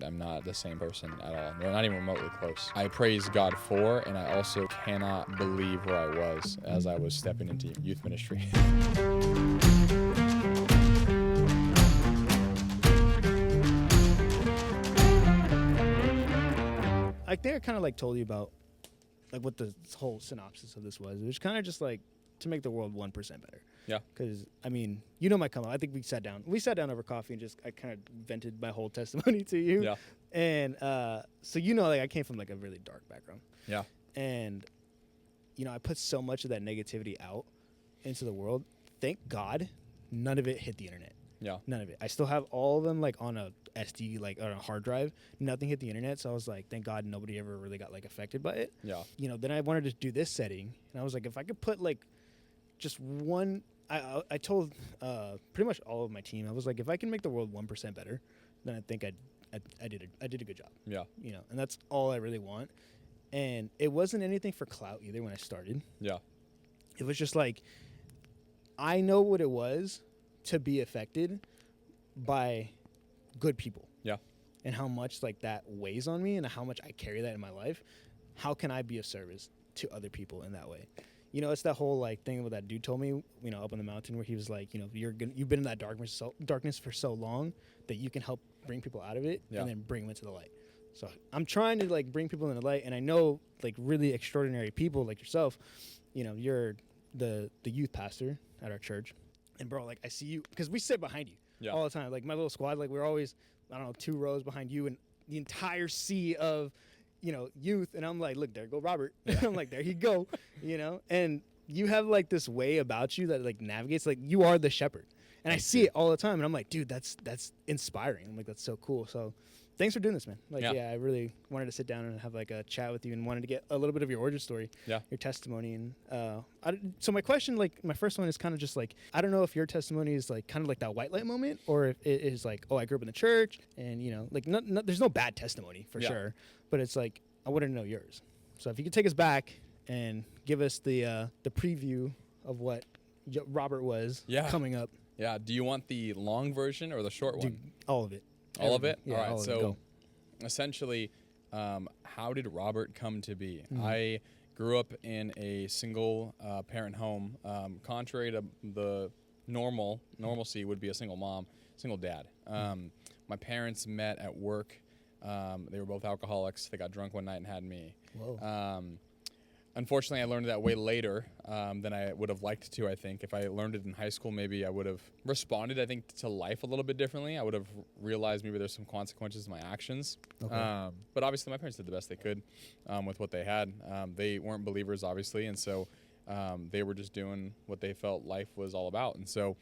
I'm not the same person at all. We're not even remotely close. I praise God for, and I also cannot believe where I was as I was stepping into youth ministry. I think I kind of like told you about like what the whole synopsis of this was. It was kind of just like to make the world 1% better. Yeah. Because I mean, you know my come up. I think we sat down over coffee and just I kind of vented my whole testimony to you. Yeah. And so you know, like I came from like a really dark background. Yeah. And you know, I put so much of that negativity out into the world. Thank God, none of it hit the internet. Yeah. None of it. I still have all of them like on a SD, like on a hard drive. Nothing hit the internet. So I was like, thank God nobody ever really got like affected by it. Yeah. You know, then I wanted to do this setting, and I was like, if I could put like just one, I told pretty much all of my team, I was like, if I can make the world 1% better, then I think I did a good job. Yeah. You know, and that's all I really want. And it wasn't anything for clout either when I started. Yeah. It was just like, I know what it was to be affected by good people. Yeah. And how much like that weighs on me and how much I carry that in my life. How can I be of service to other people in that way? You know, it's that whole like thing what that dude told me, you know, up on the mountain where he was like, you know, you've been in that darkness for so long that you can help bring people out of it and then bring them into the light. So I'm trying to like bring people into the light, and I know like really extraordinary people like yourself. You know, you're the youth pastor at our church, and bro, like I see you because we sit behind you all the time. Like my little squad, like we're always, I don't know, 2 rows behind you and the entire sea of, you know, youth. And I'm like, look, there go Robert. I'm like, there you go, you know. And you have like this way about you that like navigates, like you are the shepherd. And I see it all the time, and I'm like, dude, that's inspiring. I'm like, that's so cool. So thanks for doing this, man. Like, I really wanted to sit down and have like a chat with you, and wanted to get a little bit of your origin story, your testimony. And so my question, like my first one is kind of just like, I don't know if your testimony is like kind of like that white light moment, or if it is like, oh, I grew up in the church, and you know, like there's no bad testimony for sure, but it's like I wanted to know yours. So if you could take us back and give us the preview of what Robert was coming up. Yeah. Do you want the long version or the short one? All of it. All of it? Yeah, all right. all So essentially, how did Robert come to be? I grew up in a single parent home. Contrary to the normalcy would be a single mom, single dad. My parents met at work. They were both alcoholics. They got drunk one night and had me. Whoa. Unfortunately, I learned that way later than I would have liked to, I think. If I learned it in high school, maybe I would have responded, I think, to life a little bit differently. I would have realized maybe there's some consequences to my actions. Okay. But obviously, my parents did the best they could with what they had. They weren't believers, obviously, and so they were just doing what they felt life was all about. And so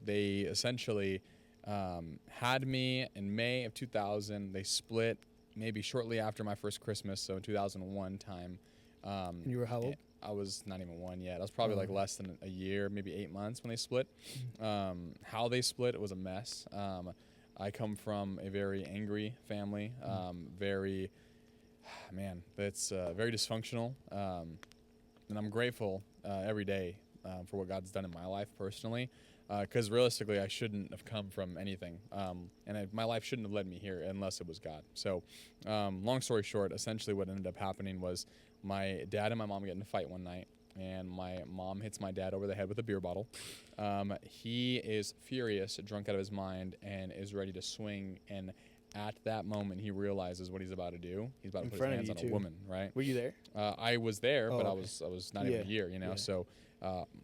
they essentially had me in May of 2000. They split maybe shortly after my first Christmas, so in 2001 time. You were how old? I was not even 1 yet. I was probably like less than a year, maybe 8 months when they split. How they split, it was a mess. I come from a very angry family, it's very dysfunctional. And I'm grateful every day for what God's done in my life personally, because realistically, I shouldn't have come from anything. My life shouldn't have led me here unless it was God. So long story short, essentially what ended up happening was my dad and my mom get in a fight one night, and my mom hits my dad over the head with a beer bottle. He is furious, drunk out of his mind, and is ready to swing. And at that moment, he realizes what he's about to do. He's about to put his hands on a woman, right? Were you there? I was there, but okay. I was not even a year, you know. So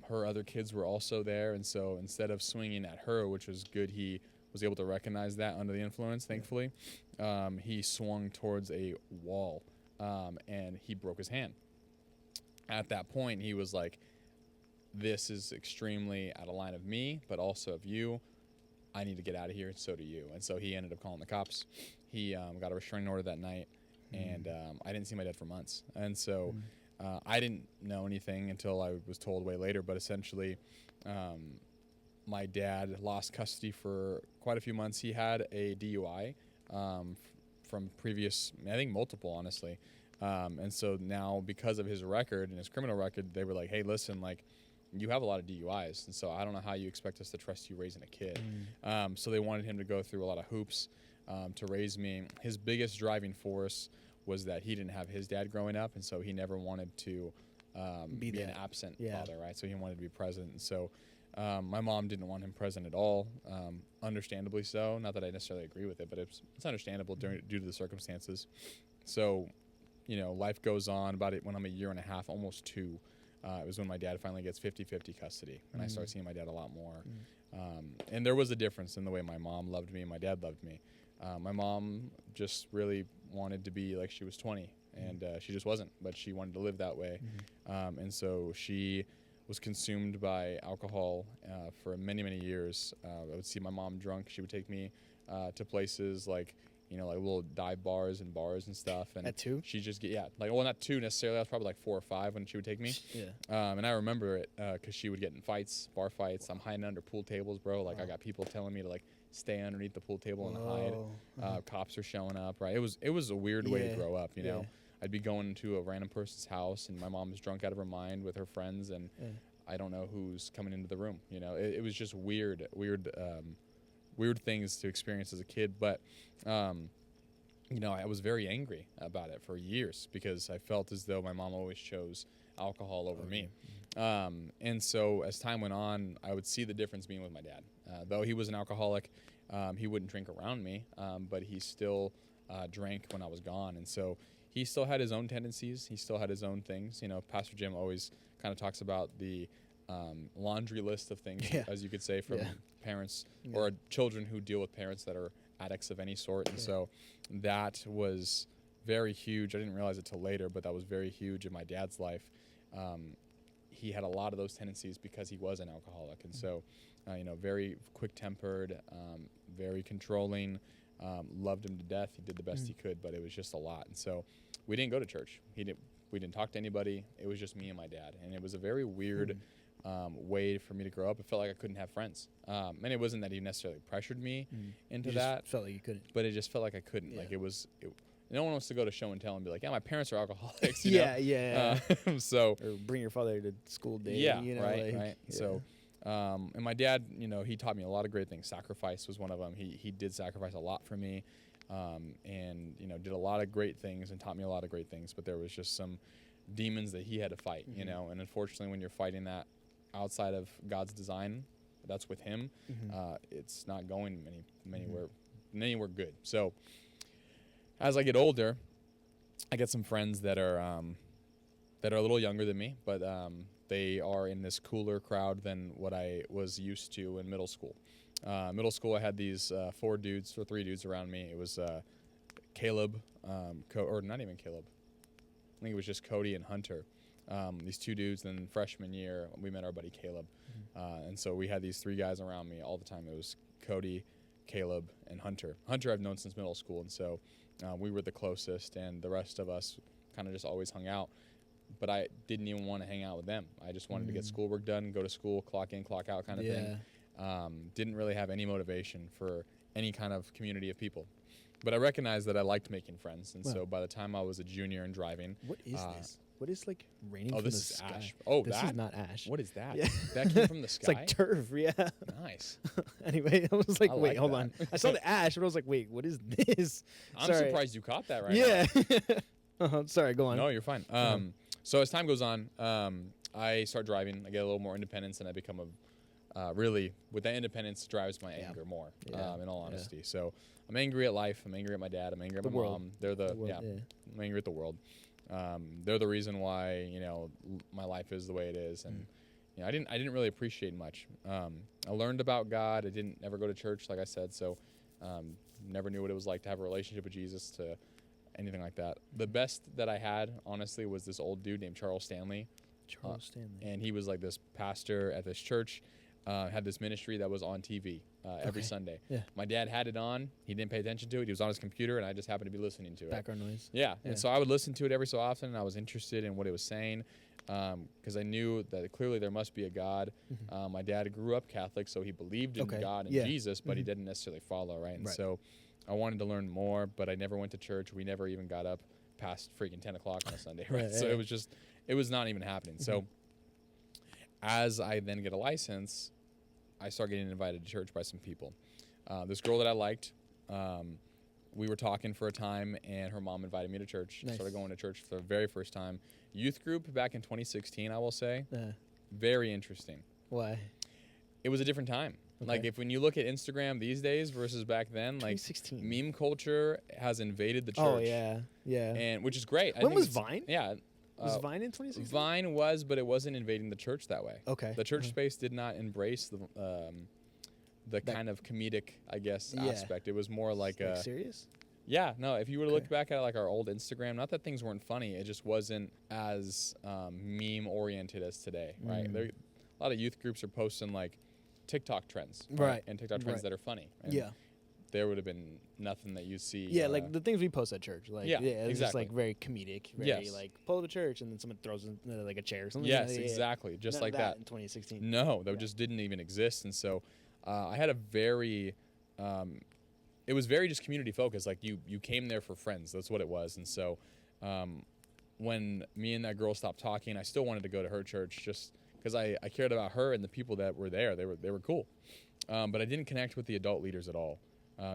her other kids were also there, and so instead of swinging at her, which was good, he was able to recognize that under the influence, thankfully. He swung towards a wall, and he broke his hand. At that point, he was like, this is extremely out of line of me, but also of you. I need to get out of here, and so do you. And so he ended up calling the cops. He got a restraining order that night, and I didn't see my dad for months. And so I didn't know anything until I was told way later, but essentially my dad lost custody for quite a few months. He had a DUI from previous, I think multiple, honestly. And so now because of his record and his criminal record, they were like, hey, listen, like, you have a lot of DUIs, and so I don't know how you expect us to trust you raising a kid. So they wanted him to go through a lot of hoops. to raise me. His biggest driving force was that he didn't have his dad growing up, and so he never wanted to be an absent father, right? So he wanted to be present. And so my mom didn't want him present at all, understandably so. Not that I necessarily agree with it, but it's understandable due to the circumstances. So, life goes on. About it when I'm a year and a half, almost 2, it was when my dad finally gets 50-50 custody, and I start seeing my dad a lot more. And there was a difference in the way my mom loved me and my dad loved me. My mom just really wanted to be like she was 20, and she just wasn't, but she wanted to live that way. And so she was consumed by alcohol for many, many years. I would see my mom drunk. She would take me to places like little dive bars and bars and stuff. And at 2? She just not 2 necessarily. I was probably like 4 or 5 when she would take me. Yeah. And I remember it because she would get in fights, bar fights. I'm hiding under pool tables, bro. Like I got people telling me to stay underneath the pool table and hide. Cops are showing up, right? It was a weird way to grow up, you know. I'd be going to a random person's house, and my mom's drunk out of her mind with her friends, and I don't know who's coming into the room. It was just weird things to experience as a kid. But I was very angry about it for years because I felt as though my mom always chose alcohol over me. And so as time went on, I would see the difference being with my dad. Though he was an alcoholic, he wouldn't drink around me, but he still drank when I was gone. And so he still had his own tendencies. He still had his own things. Pastor Jim always kind of talks about the laundry list of things, as you could say, from parents or children who deal with parents that are addicts of any sort. And so that was very huge. I didn't realize it till later, but that was very huge in my dad's life. He had a lot of those tendencies because he was an alcoholic. And so, very quick-tempered, very controlling, loved him to death. He did the best he could, but it was just a lot. And so we didn't go to church. We didn't talk to anybody. It was just me and my dad. And it was a very weird way for me to grow up. It felt like I couldn't have friends. And it wasn't that he necessarily pressured me into that. Just felt like you couldn't. But it just felt like I couldn't. Yeah. Like no one wants to go to show and tell and be like, yeah, my parents are alcoholics. So or bring your father to school day. Yeah, right. Yeah. So, and my dad, he taught me a lot of great things. Sacrifice was one of them. He did sacrifice a lot for me, and did a lot of great things and taught me a lot of great things. But there was just some demons that he had to fight, and unfortunately, when you're fighting that outside of God's design, that's with Him. It's not going anywhere good. So, as I get older, I get some friends that are a little younger than me, but they are in this cooler crowd than what I was used to in middle school. Middle school, I had these 3 dudes around me. It was Caleb, or not even Caleb. I think it was just Cody and Hunter. These 2 dudes. Then freshman year, we met our buddy Caleb, and so we had these 3 guys around me all the time. It was Cody, Caleb, and Hunter. Hunter I've known since middle school, and so we were the closest, and the rest of us kind of just always hung out. But I didn't even want to hang out with them. I just wanted to get schoolwork done, go to school, clock in, clock out kind of thing. Didn't really have any motivation for any kind of community of people. But I recognized that I liked making friends, and so by the time I was a junior and driving... What is this? What is raining from the sky? Ash. Oh, this is not ash. What is that? Yeah. That came from the sky? It's like turf, yeah. Nice. Anyway, I was like, I wait, like hold that. on. I saw the ash, but I was like, wait, what is this? I'm surprised you caught that right now. Yeah. Sorry, go on. No, you're fine. So as time goes on, I start driving. I get a little more independence, and I become really, with that independence drives my anger more, in all honesty. So I'm angry at life. I'm angry at my dad. I'm angry at my mom. They're I'm angry at the world. They're the reason why, my life is the way it is. And, I didn't really appreciate much. I learned about God. I didn't ever go to church, like I said. So, never knew what it was like to have a relationship with Jesus, to anything like that. The best that I had, honestly, was this old dude named Charles Stanley. And he was like this pastor at this church, had this ministry that was on TV every Sunday. Yeah. My dad had it on. He didn't pay attention to it. He was on his computer, and I just happened to be listening to it. Background noise. Yeah. And so I would listen to it every so often, and I was interested in what it was saying, because I knew that clearly there must be a God. My dad grew up Catholic, so he believed in God and Jesus, but he didn't necessarily follow, right? And so I wanted to learn more, but I never went to church. We never even got up past freaking 10 o'clock on a Sunday, right? So it was not even happening. So as I then get a license, I start getting invited to church by some people. This girl that I liked, we were talking for a time, and her mom invited me to church. Nice. Started going to church for the very first time. Youth group back in 2016, I will say. Uh, Very interesting. why? It was a different time. Okay. Like, if when you look at Instagram these days versus back then, like, 2016. meme culture has invaded the church. Oh yeah, yeah. And which is great. I When think was it's- Vine? Yeah. Was Vine in 2016? Vine was, but it wasn't invading the church that way. Okay. The church space did not embrace the kind of comedic, I guess, Yeah. aspect. It was more like a serious. yeah. No, if you were to look Okay. back at like our old Instagram, not that things weren't funny, it just wasn't as meme oriented as today, right? There, a lot of youth groups are posting like TikTok trends, Right. And TikTok trends Right. that are funny. And Yeah. there would have been nothing that you see. Yeah, like the things we post at church. Like, Yeah, it's just exactly. like very comedic. Very Yes. like pull to church and then someone throws in like a chair or something. yes, Yeah, yeah, yeah. exactly, just None like of that. in 2016. No, that Yeah. just didn't even exist. And so I had a very, it was very just community focused. Like you came there for friends. That's what it was. And so when me and that girl stopped talking, I still wanted to go to her church just because I cared about her and the people that were there. They were cool. But I didn't connect with the adult leaders at all.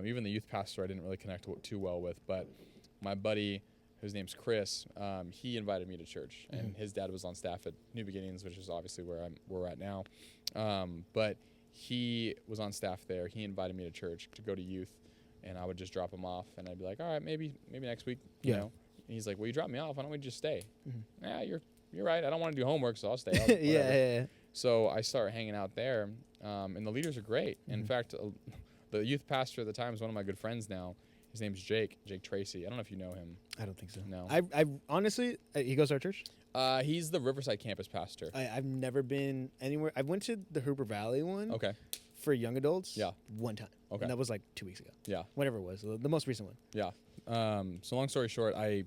Even the youth pastor I didn't really connect too well with. But my buddy, whose name's Chris, he invited me to church, and his dad was on staff at New Beginnings, which is obviously where we're at now. But he was on staff there. He invited me to church to go to youth, and I would just drop him off, and I'd be like, all right, maybe next week, you know. And he's like, well, you dropped me off. Why don't we just stay? Yeah, you're right. I don't want to do homework, so I'll stay. Yeah. So I started hanging out there, and the leaders are great. In fact, the youth pastor at the time is one of my good friends now. His name's Jake Tracy. I don't know if you know him. I don't think so. No. I honestly, he goes to our church. He's the Riverside campus pastor. I've never been anywhere. I went to the Hooper Valley one. Okay. For young adults. Yeah. One time. Okay. And that was like 2 weeks ago. Yeah. Whatever it was, the most recent one. Yeah. So long story short, I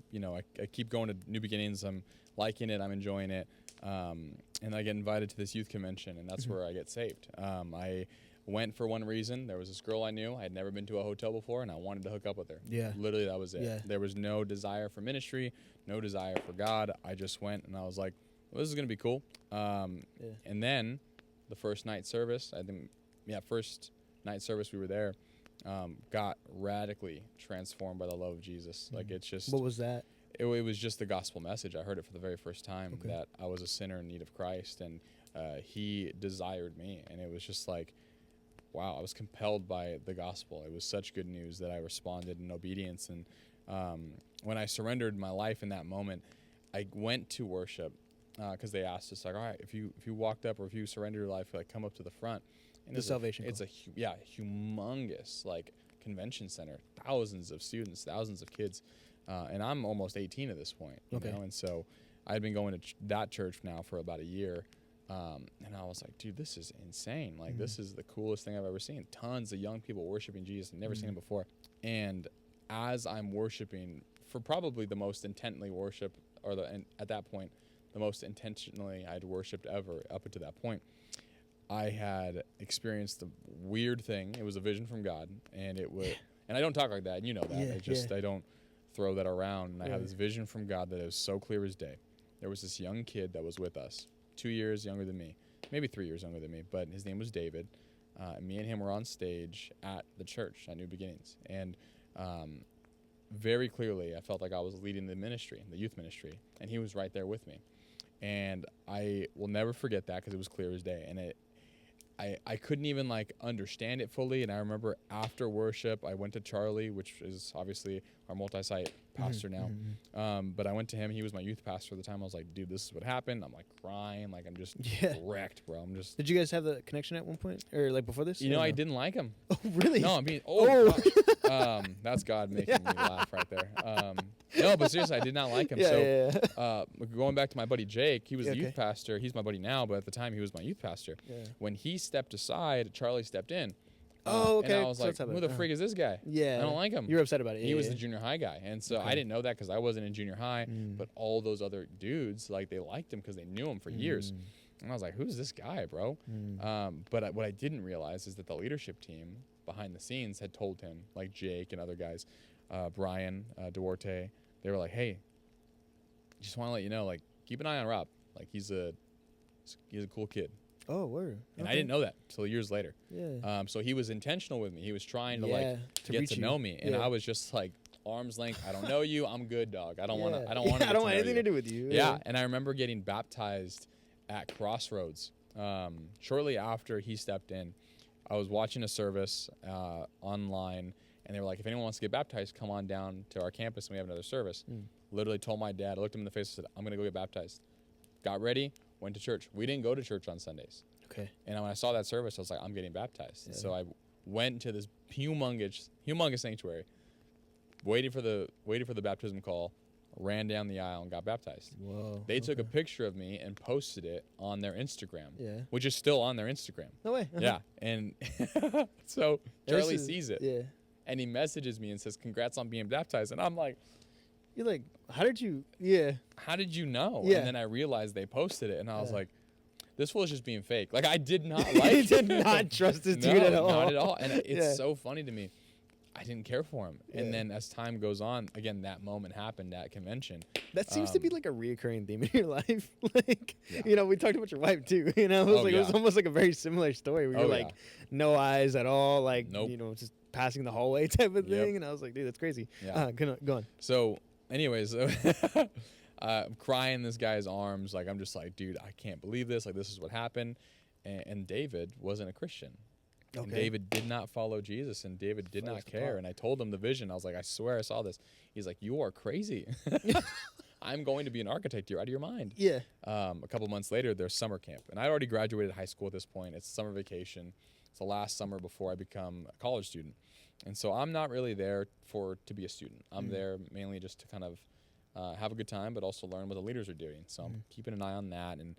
keep going to New Beginnings. I'm liking it. I'm enjoying it. And I get invited to this youth convention, and that's where I get saved. I went for one reason. There was this girl I knew. I had never been to a hotel before, and I wanted to hook up with her. Yeah. Literally, that was it. Yeah. There was no desire for ministry, no desire for God. I just went, and I was like, well, this is going to be cool. And then the first night service, first night service we were there, got radically transformed by the love of Jesus. Like, it's just... What was that? It was just the gospel message. I heard it for the very first time, Okay. that I was a sinner in need of Christ, and he desired me. And it was just like, wow, I was compelled by the gospel. It was such good news that I responded in obedience. And when I surrendered my life in that moment, I went to worship because they asked us, like, all right, if you walked up or if you surrendered your life, like, come up to the front. And The salvation It's humongous, like, convention center, thousands of students, thousands of kids. And I'm almost 18 at this point, you know? And so I'd been going to that church now for about a year. And I was like, dude, this is insane. Like, this is the coolest thing I've ever seen. Tons of young people worshiping Jesus. I've never seen him before. And as I'm worshiping, for probably the most intently worship, and at that point, the most intentionally I'd worshiped ever up until that point, I had experienced a weird thing. It was a vision from God, and and I don't talk like that, and you know that. I don't throw that around. And I had this vision from God that was so clear as day. There was this young kid that was with us, 2 years younger than me, maybe 3 years younger than me, but his name was David. Me and him were on stage at the church at New Beginnings, and very clearly I felt like I was leading the ministry, the youth ministry, and he was right there with me. And I will never forget that because it was clear as day. And I couldn't even like understand it fully. And I remember after worship, I went to Charlie, which is obviously our multi-site pastor now. But I went to him. He was my youth pastor at the time. I was like, dude, this is what happened. I'm like crying. Like, I'm just wrecked, bro. I'm just... Did you guys have the connection at one point? Or like before this? You know, I didn't like him. Oh, really? No, I mean, gosh. That's God making me laugh right there. No, but seriously, I did not like him. Going back to my buddy Jake, he was the youth pastor. He's my buddy now, but at the time he was my youth pastor. When he stepped aside, Charlie stepped in. And I was like, who the freak is this guy? Yeah. I don't like him. You were upset about it. He was the junior high guy. And so I didn't know that because I wasn't in junior high, but all those other dudes, like, they liked him because they knew him for years. And I was like, who's this guy, bro? But what I didn't realize is that the leadership team behind the scenes had told him, like Jake and other guys, Brian, Duarte, they were like, hey, just want to let you know, like, keep an eye on Rob. Like, he's a cool kid. Oh, word. And I didn't know that till years later. Yeah. So he was intentional with me. He was trying to to get reach to you. know me, and Yeah. I was just like arm's length. I don't know you. I'm good, dog. I don't Yeah. want to. I don't want to. I don't want anything to do with you. Yeah. And I remember getting baptized at Crossroads shortly after he stepped in. I was watching a service online, and they were like, if anyone wants to get baptized, come on down to our campus, and we have another service. Literally told my dad, I looked him in the face and said, I'm going to go get baptized. Got ready, went to church. We didn't go to church on Sundays. Okay. And when I saw that service, I was like, I'm getting baptized. Yeah. So I went to this humongous sanctuary, waited for the baptism call, ran down the aisle and got baptized. Whoa. They took a picture of me and posted it on their Instagram, which is still on their Instagram. No way. Yeah. And so Charlie sees it. Yeah. And he messages me and says, congrats on being baptized. And I'm like, you're like, how did you? Yeah. How did you know? Yeah. And then I realized they posted it, and I was like, this fool is just being fake. Like, I did not like I did not trust this dude at all. Not at all. And it's so funny to me. I didn't care for him. And then as time goes on, again, that moment happened at convention. That seems to be like a reoccurring theme in your life. Like, you know, we talked about your wife too. You know, it was almost like a very similar story where you're like, no eyes at all, like, you know, just passing the hallway type of thing. And I was like, dude, that's crazy. Yeah. Go on. So, anyways, I'm crying in this guy's arms. Like, I'm just like, dude, I can't believe this. Like, this is what happened. And David wasn't a Christian. Okay. And David did not follow Jesus, and David did not care. And I told him the vision. I was like, I swear I saw this. He's like, you are crazy. I'm going to be an architect. You're out of your mind. Yeah. A couple months later, there's summer camp. And I already graduated high school at this point. It's summer vacation. It's the last summer before I become a college student. And so I'm not really there to be a student. I'm there mainly just to kind of have a good time, but also learn what the leaders are doing. So I'm keeping an eye on that. And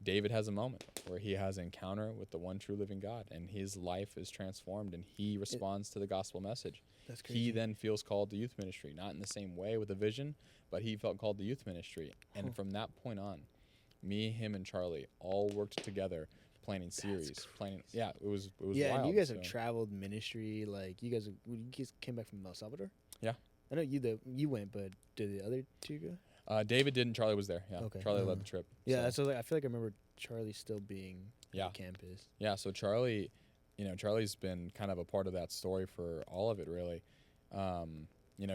David has a moment where he has an encounter with the one true living God, and his life is transformed, and he responds to the gospel message. That's crazy. He then feels called to youth ministry, not in the same way with a vision, but he felt called to youth ministry. And from that point on, me, him, and Charlie all worked together planning series. It was yeah, wild. And you guys have traveled ministry. Like, you guys came back from El Salvador? Yeah. I know you went, but did the other two go? David didn't. Charlie was there. Yeah. Okay. Charlie led the trip. Yeah. So I feel like I remember Charlie still being on campus. Yeah. So Charlie's been kind of a part of that story for all of it, really.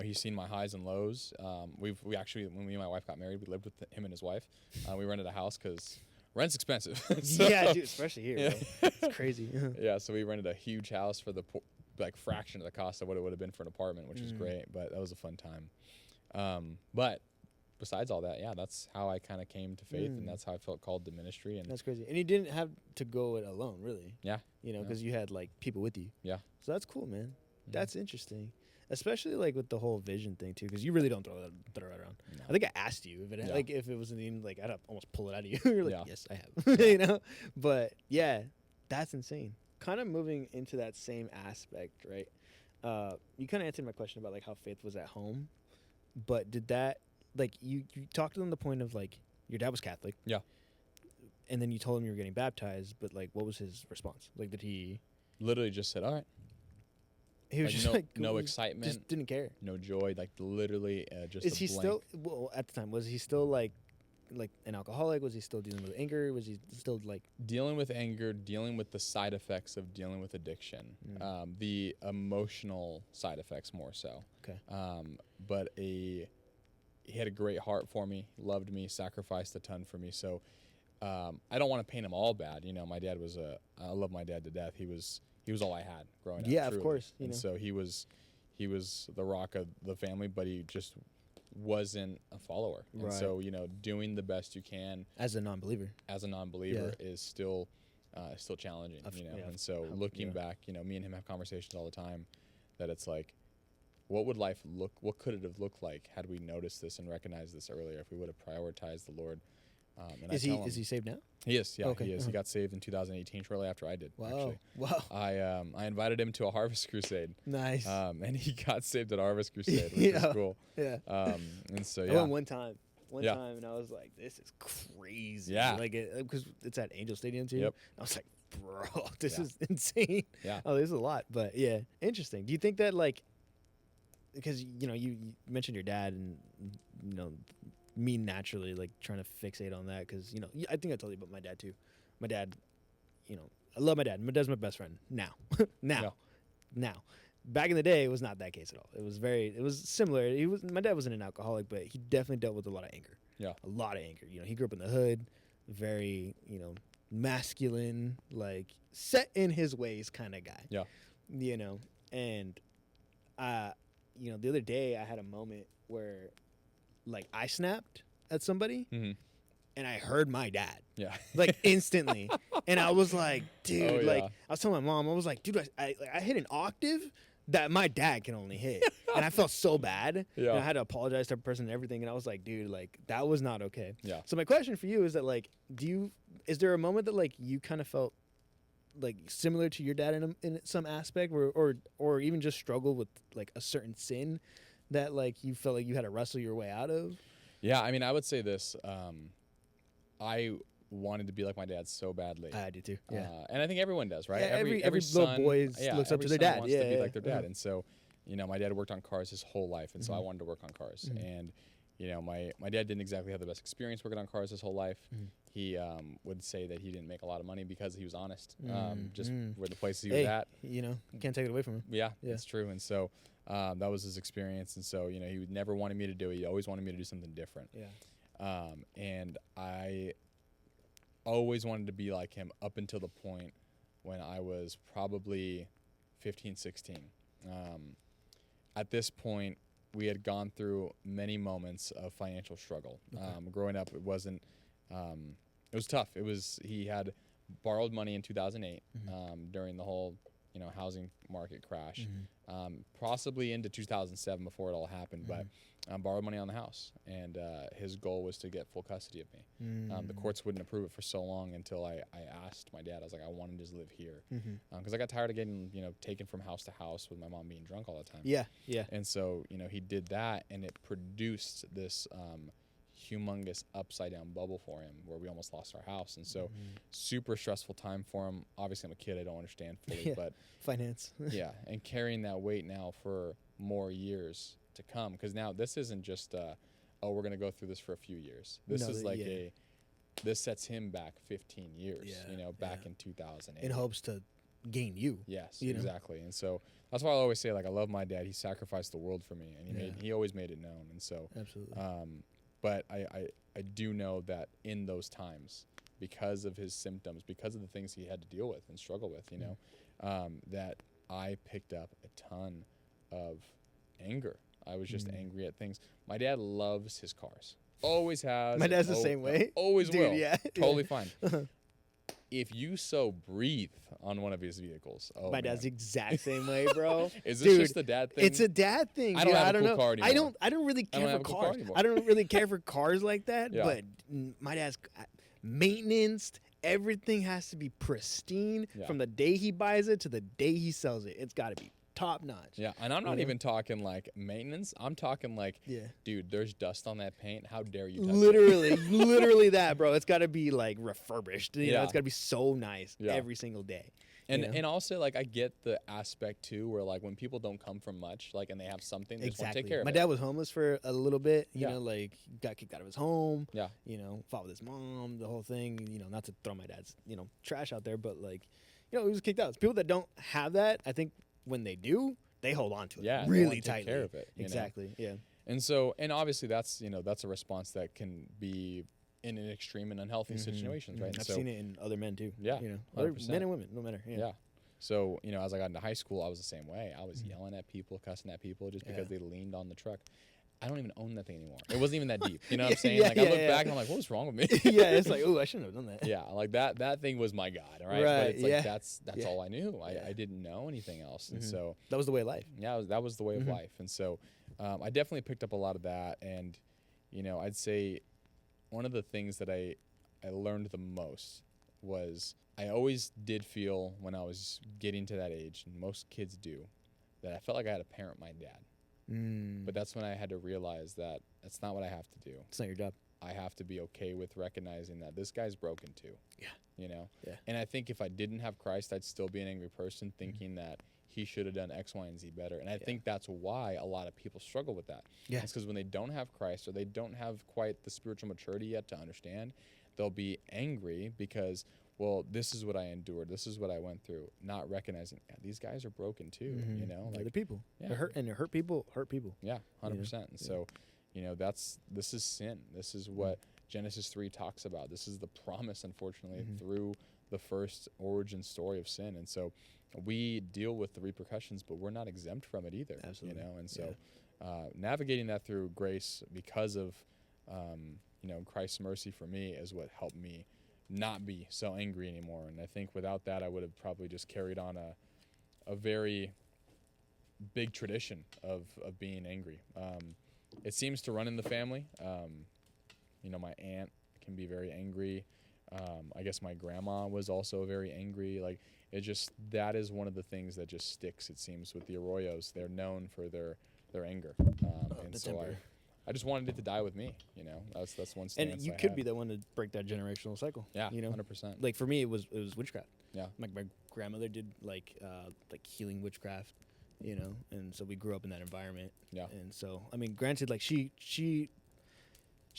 He's seen my highs and lows. We actually, when me and my wife got married, we lived with him and his wife. We rented a house because rent's expensive. Yeah, dude, especially here. Bro. It's crazy. Yeah. So we rented a huge house for the fraction of the cost of what it would have been for an apartment, which was great. But that was a fun time. But besides all that, that's how I kind of came to faith, and that's how I felt called to ministry. And that's crazy. And you didn't have to go it alone, really. Yeah. You know, because you had like people with you. Yeah. So that's cool, man. That's interesting, especially like with the whole vision thing too, because you really don't throw that around. No. I think I asked you if it wasn't even like I'd almost pull it out of you. You're like, yes, I have. You know, but yeah, that's insane. Kind of moving into that same aspect, right? You kind of answered my question about like how faith was at home, but did that like you talked to them the point of like your dad was Catholic, and then you told him you were getting baptized, but like what was his response? Like, did he literally just said, all right? He was just like no excitement, just didn't care, no joy, like literally just. Is he still at the time? Was he still like an alcoholic? Was he still dealing with anger? Was he still like dealing with anger, dealing with the side effects of dealing with addiction, the emotional side effects more so. Okay. But he had a great heart for me, loved me, sacrificed a ton for me. So I don't want to paint him all bad. You know, my dad was I love my dad to death. He was all I had growing up. Yeah, truly. Of course. So he was the rock of the family, but he just wasn't a follower. Right. And so, doing the best you can as a non-believer is still challenging, And so looking back, me and him have conversations all the time that it's like, what could it have looked like had we noticed this and recognized this earlier, if we would have prioritized the Lord? Is he saved now? He is, yeah, okay. He is. He got saved in 2018, shortly after I did. Wow. Actually. Wow. I invited him to a Harvest Crusade. Nice. And he got saved at Harvest Crusade, which is cool. Yeah. And so, I went one time, and I was like, this is crazy. Yeah. Like, because it's at Angel Stadium too. Yep. I was like, bro, this is insane. Yeah. Oh, this is a lot. But yeah, interesting. Do you think that like, because, you mentioned your dad and, me naturally like trying to fixate on that because, I think I told you about my dad too. My dad I love my dad. My dad's my best friend now. Yeah. Now. Back in the day, it was not that case at all. It was similar. My dad wasn't an alcoholic, but he definitely dealt with a lot of anger. Yeah. A lot of anger. He grew up in the hood, very, masculine, like set in his ways kind of guy. Yeah. And the other day I had a moment where like I snapped at somebody Mm-hmm. and I heard my dad. Yeah. Like instantly. And I was like, dude, Oh, like yeah. I was telling my mom, I was like, dude, I hit an octave that my dad can only hit. And I felt so bad. Yeah. And I had to apologize to the person and everything. And I was like, dude, like that was not okay. Yeah. So my question for you is that like, is there a moment that like you kind of felt like similar to your dad in some aspect or even just struggle with like a certain sin that like you felt like you had to wrestle your way out of? Yeah. I mean, I would say this. I wanted to be like my dad so badly. I do too. Yeah. And I think everyone does, right? Yeah, every little son, boy looks up to their dad. Wants Yeah, to be yeah, like their dad. yeah. And so, my dad worked on cars his whole life, and so I Mhm. wanted to work on cars. Mhm. And my dad didn't exactly have the best experience working on cars his whole life. Mhm. He would say that he didn't make a lot of money because he was honest. Just Mm. where the places he Hey, was at. can't take it away from him. Yeah, Yeah. it's true. And so that was his experience. And so, he would never wanted me to do it. He always wanted me to do something different. Yeah. And I always wanted to be like him up until the point when I was probably 15, 16. At this point, we had gone through many moments of financial struggle. Okay. Growing up, it wasn't, it was tough. He had borrowed money in 2008 Mhm. during the whole, housing market crash, Mhm. possibly into 2007 before it all happened, but borrowed money on the house. And his goal was to get full custody of me. The courts wouldn't approve it for so long until I asked my dad. I was like, I want to just live here. Because I got tired of getting, taken from house to house with my mom being drunk all the time. Yeah. Yeah. And so, he did that, and it produced this humongous upside down bubble for him where we almost lost our house. And so super stressful time for him. Obviously, I'm a kid. I don't understand fully, Yeah. but Finance. yeah. And carrying that weight now for more years to come. Because now this isn't just, we're going to go through this for a few years. This No, is like yeah. this sets him back 15 years, Yeah, back yeah. in 2008. In hopes to gain you. Yes, you know? exactly. And so that's why I always say, like, I love my dad. He sacrificed the world for me, and Yeah. he always made it known. And so, Absolutely. but I do know that in those times, because of his symptoms, because of the things he had to deal with and struggle with, that I picked up a ton of anger. I was just angry at things. My dad loves his cars. Always has. My dad's the and same way. Always Dude, will. yeah. Totally fine. If you so breathe on one of his vehicles, My dad's the exact same way, bro. Is this Dude, just a dad thing? It's a dad thing. I don't have a cool know. car anymore. I don't really I don't care have for a cool car cars. anymore. I don't really care for cars like that. Yeah. But my dad's maintenance. Everything has to be pristine Yeah. from the day he buys it to the day he sells it. It's got to be top notch. Yeah, and I'm not know? even talking like maintenance. I'm talking like, Yeah. dude, there's dust on that paint. How dare you touch it? Literally that, bro. It's got to be like refurbished. You know, Yeah. it's got to be so nice Yeah. every single day. And you know? and also, like, I get the aspect too where, like, when people don't come from much, like, and they have something, they just want to take care of My it. dad was homeless for a little bit, you Yeah. know, like got kicked out of his home, Yeah. fought with his mom, the whole thing, not to throw my dad's, trash out there, but like, he was kicked out. It's people that don't have that, I think when they do, they hold on to it Yeah, they really wanna take tightly. care of it, Exactly. Yeah. And so, and obviously that's a response that can be in an extreme and unhealthy situations, right? And I've so, seen it in other men too. Yeah, Other 100%. men and women, no matter. Yeah. yeah. So, as I got into high school, I was the same way. I was yelling at people, cussing at people just because they leaned on the truck. I don't even own that thing anymore. It wasn't even that deep. You know what I'm saying? Yeah, Like, I yeah, look yeah. back and I'm like, what was wrong with me? Yeah, it's like, oh, I shouldn't have done that. Yeah, like that thing was my God, right? But Right, it's like yeah. that's Yeah. all I knew. Yeah. I didn't know anything else. And so, That was the way of life. yeah, that was the way of life. And so I definitely picked up a lot of that. And, I'd say one of the things that I learned the most was I always did feel when I was getting to that age, and most kids do, that I felt like I had to parent my dad. But that's when I had to realize that that's not what I have to do. It's not your job. I have to be okay with recognizing that this guy's broken too. Yeah. Yeah. And I think if I didn't have Christ, I'd still be an angry person thinking that he should have done X, Y, and Z better. And I think that's why a lot of people struggle with that. Yeah. It's because when they don't have Christ or they don't have quite the spiritual maturity yet to understand, they'll be angry because well, this is what I endured. This is what I went through. Not recognizing these guys are broken too. You know, They're like the people. yeah, They're hurt, and hurt people hurt people. yeah, 100%. And Yeah. so, you know, this is sin. This is what Genesis 3 talks about. This is the promise, unfortunately, through the first origin story of sin. And so we deal with the repercussions, but we're not exempt from it either. Absolutely. You know, and so navigating that through grace because of, you know, Christ's mercy for me is what helped me not be so angry anymore. And I think without that, I would have probably just carried on a very big tradition of being angry. It seems to run in the family. You know, my aunt can be very angry. I guess my grandma was also very angry. Like, it just, that is one of the things that just sticks, it seems, with the Arroyos. They're known for their anger. And so I just wanted it to die with me, you know. That's one stance. And you I could had. be the one to break that generational cycle. Yeah, you know, 100%. like for me, it was witchcraft. Yeah. Like my grandmother did like healing witchcraft, you know, and so we grew up in that environment. Yeah. And so I mean, granted, like she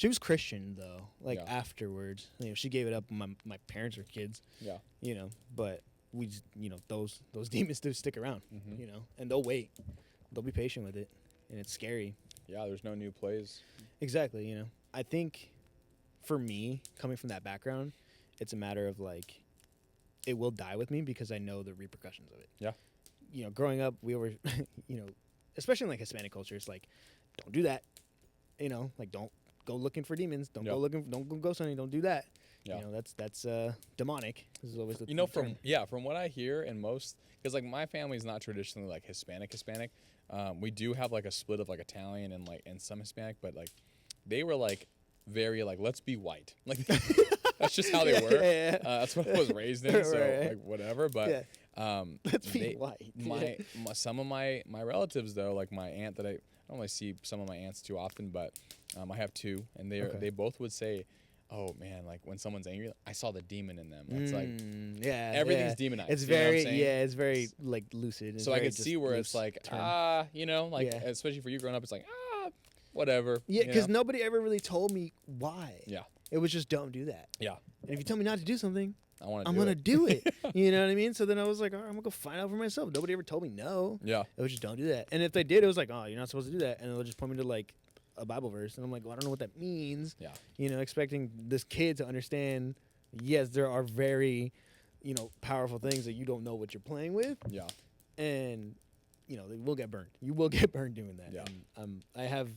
was Christian though. Like afterwards, you know, she gave it up when my parents were kids. Yeah. You know, but we just, you know, those demons do stick around. You know, and they'll wait. They'll be patient with it, and it's scary. Yeah, there's no new plays. Exactly, you know. I think for me, coming from that background, it's a matter of like, it will die with me because I know the repercussions of it. Yeah. You know, growing up, we were, you know, especially in like Hispanic culture, it's like, don't do that. You know, like don't go looking for demons. Don't go ghost hunting. Don't do that. Yeah. You know, that's demonic. This is always the you know, term. from what I hear in most, because like my family's not traditionally like Hispanic. We do have like a split of like Italian and some Hispanic, but like they were like very like, let's be white. Like that's just how they were. Yeah. That's what I was raised in. So Right. like whatever. But let's be white. Some of my relatives though, like my aunt that I don't really see some of my aunts too often, but I have two, and they both would say, oh man, like when someone's angry, I saw the demon in them. It's like everything's demonized. It's you know what I'm very saying? it's very like lucid. So I could see where it's like you know, like especially for you growing up, it's like whatever. Yeah, because nobody ever really told me why. Yeah. It was just don't do that. Yeah. And if you tell me not to do something, I'm gonna do it. You know what I mean? So then I was like, all right, I'm gonna go find out for myself. Nobody ever told me no. Yeah. It was just don't do that. And if they did, it was like, oh, you're not supposed to do that. And they'll just point me to like a Bible verse, and I'm like, well, I don't know what that means. Yeah. You know, expecting this kid to understand. Yes, there are very, you know, powerful things that you don't know what you're playing with. Yeah. And you know, they will get burned. You will get burned doing that. Yeah. And, I have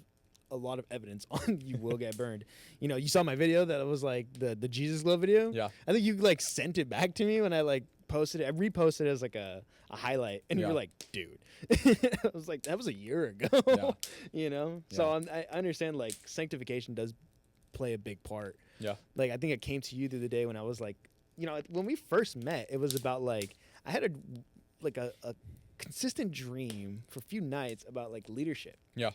a lot of evidence on you will get burned. You know, you saw my video that was like the Jesus Glow video. Yeah. I think you like sent it back to me when I like posted it. I reposted it as like a highlight, and you were like, dude. I was like, that was a year ago. Yeah. You know? Yeah. So I understand like sanctification does play a big part. Yeah. Like I think it came to you the other day when I was like, you know, when we first met, it was about like I had a consistent dream for a few nights about like leadership. Yeah.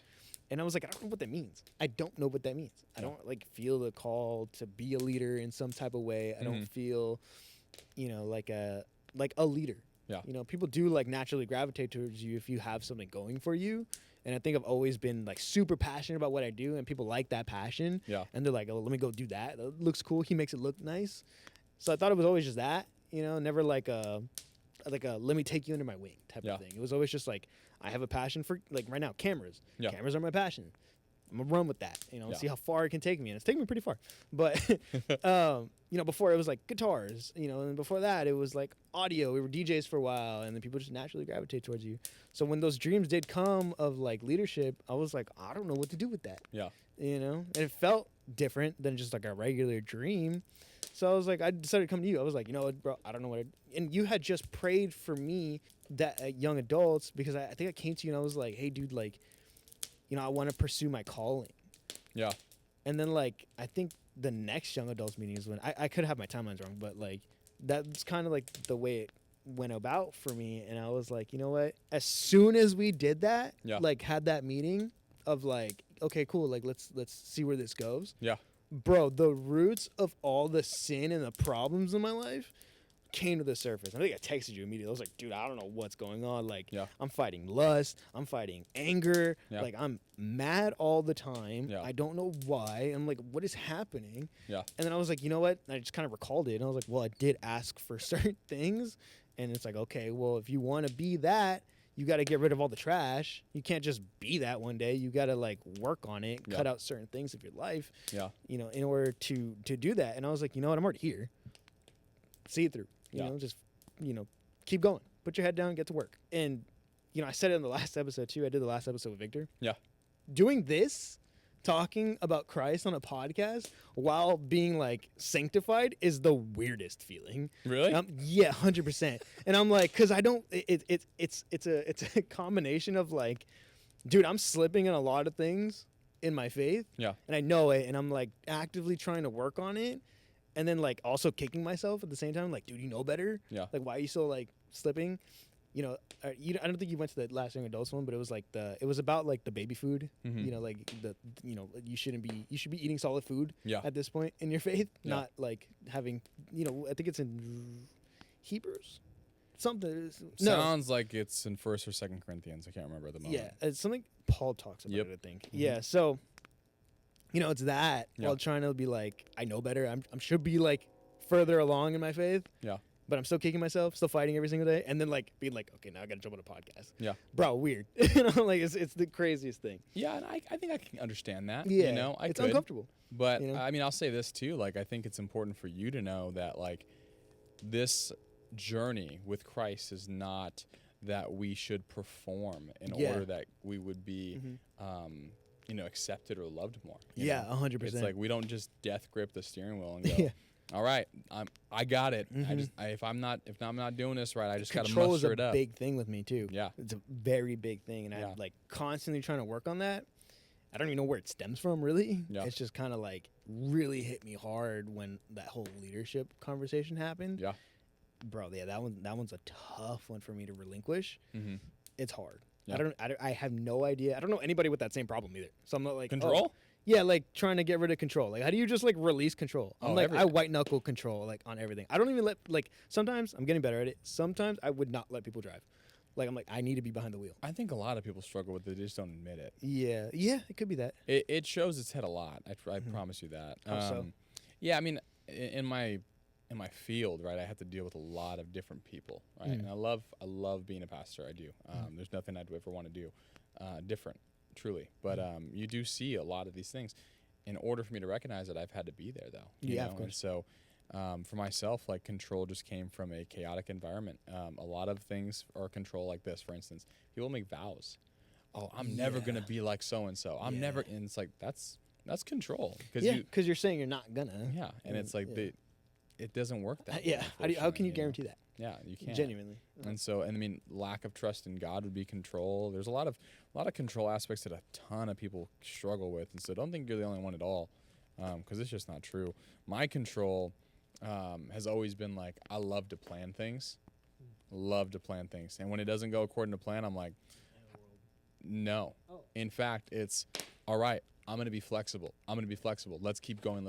And I was like, I don't know what that means. I don't know what that means. I don't like feel the call to be a leader in some type of way. I don't feel, you know, like a leader. Yeah. You know, people do like naturally gravitate towards you if you have something going for you. And I think I've always been like super passionate about what I do, and people like that passion. Yeah. And they're like, oh, let me go do that. That looks cool. He makes it look nice. So I thought it was always just that, you know, never like a let me take you under my wing type of thing. It was always just like, I have a passion for, like right now, cameras. Yeah. Cameras are my passion. I'm going to run with that, you know, and see how far it can take me. And it's taken me pretty far. But, you know, before it was like guitars, you know, and before that it was like audio. We were DJs for a while, and then people just naturally gravitate towards you. So when those dreams did come of like leadership, I was like, I don't know what to do with that. Yeah. You know, and it felt different than just like a regular dream. So I was like, I decided to come to you. I was like, you know what, bro, I don't know what and you had just prayed for me that young adults, because I think I came to you and I was like, hey, dude, like, you know, I want to pursue my calling. Yeah. And then, like, I think the next young adults meeting is when I could have my timelines wrong, but, like, that's kind of, like, the way it went about for me. And I was like, you know what? As soon as we did that, like, had that meeting of, like, okay, cool, like, let's see where this goes. Yeah. Bro, the roots of all the sin and the problems in my life came to the surface. I think I texted you immediately. I was like, dude, I don't know what's going on. Like, Yeah. I'm fighting lust. I'm fighting anger. Yeah. Like, I'm mad all the time. Yeah. I don't know why. I'm like, what is happening? Yeah. And then I was like, you know what? And I just kind of recalled it. And I was like, well, I did ask for certain things. And it's like, okay, well, if you want to be that, you got to get rid of all the trash. You can't just be that one day. You got to like work on it, cut out certain things of your life, you know, in order to do that. And I was like, you know what? I'm already here. See it through, you know, just, you know, keep going, put your head down, get to work. And, you know, I said it in the last episode too. I did the last episode with Victor. Yeah. Doing this, talking about Christ on a podcast while being like sanctified is the weirdest feeling. Really? Yeah, 100%. And I'm like, cause I don't. It's a combination of like, dude, I'm slipping in a lot of things in my faith. Yeah. And I know it, and I'm like actively trying to work on it, and then like also kicking myself at the same time. Like, dude, you know better. Yeah. Like, why are you still like slipping? You know, I don't think you went to the last young adults one, but it was like it was about like the baby food. Mm-hmm. You know, like you know, you should be eating solid food Yeah. at this point in your faith, Yeah. not like having, you know, I think it's in Hebrews, something. Sounds like it's in 1st or 2nd Corinthians. I can't remember at the moment. Yeah, it's something Paul talks about. Yep. It, I think. Mm-hmm. Yeah, so you know, it's that Yeah. while trying to be like, I know better. I should be like further along in my faith. Yeah. But I'm still kicking myself, still fighting every single day, and then like being like, okay, now I gotta jump on a podcast. Yeah. Bro, weird. You know, like it's the craziest thing. Yeah, and I think I can understand that. Yeah, You know, it's could. uncomfortable. But you know? I mean, I'll say this too. Like, I think it's important for you to know that like this journey with Christ is not that we should perform in order that we would be, you know, accepted or loved more. You know? 100%. It's like we don't just death grip the steering wheel and go, all right, I got it. If I'm not doing this right, I just got to muster it up. Control is a big thing with me too. Yeah. It's a very big thing, and I'm like constantly trying to work on that. I don't even know where it stems from, really. Yeah. It's just kind of like really hit me hard when that whole leadership conversation happened. Yeah. Bro, yeah, that one's a tough one for me to relinquish. Mm-hmm. It's hard. Yeah. I have no idea. I don't know anybody with that same problem either. So I'm not like Control? Yeah, like trying to get rid of control. Like, how do you just like release control? I'm like, everything. I white knuckle control like on everything. I don't even let like. Sometimes I'm getting better at it. Sometimes I would not let people drive. Like, I'm like, I need to be behind the wheel. I think a lot of people struggle with it. They just don't admit it. Yeah, it could be that. It shows its head a lot. I promise you that. How so? Yeah, I mean, in my field, right, I have to deal with a lot of different people, right? And I love being a pastor. I do. There's nothing I'd ever want to do different, truly. But you do see a lot of these things. In order for me to recognize it, I've had to be there, though. You know? Of course. And so for myself, like, control just came from a chaotic environment. A lot of things are control like this. For instance, people make vows. Oh, I'm never going to be like so-and-so. I'm never, and it's like, that's control. Because you're saying you're not gonna. Yeah, and it's like, it doesn't work that way. How can you know? guarantee that? Yeah, you can't. Genuinely. And so, and I mean, lack of trust in God would be control. There's a lot of control aspects that a ton of people struggle with, and so don't think you're the only one at all, because it's just not true. My control has always been like, I love to plan things, and when it doesn't go according to plan, I'm like, no. In fact, it's all right. I'm gonna be flexible. Let's keep going.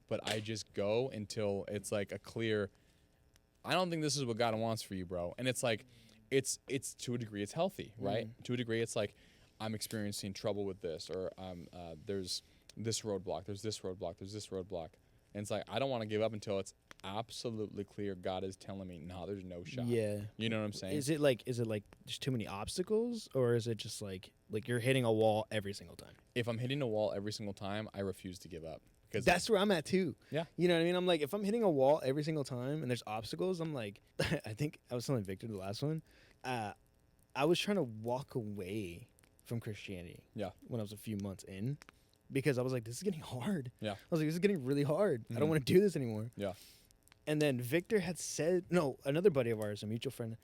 But I just go until it's like a clear, I don't think this is what God wants for you, bro. And it's like, it's to a degree, it's healthy, right? To a degree, it's like, I'm experiencing trouble with this, or there's this roadblock, there's this roadblock. And it's like, I don't want to give up until it's absolutely clear God is telling me, no, there's no shot. Yeah. You know what I'm saying? Is it like there's too many obstacles, or is it just like you're hitting a wall every single time? If I'm hitting a wall every single time, I refuse to give up. Because that's where I'm at too. Yeah. You know what I mean? I'm like, if I'm hitting a wall every single time and there's obstacles, I'm like, I think I was telling Victor the last one. I was trying to walk away from Christianity. Yeah. When I was a few months in, because I was like, this is getting hard. Yeah. I was like, this is getting really hard. I don't want to do this anymore. Yeah. And then Victor had said, no, another buddy of ours, a mutual friend,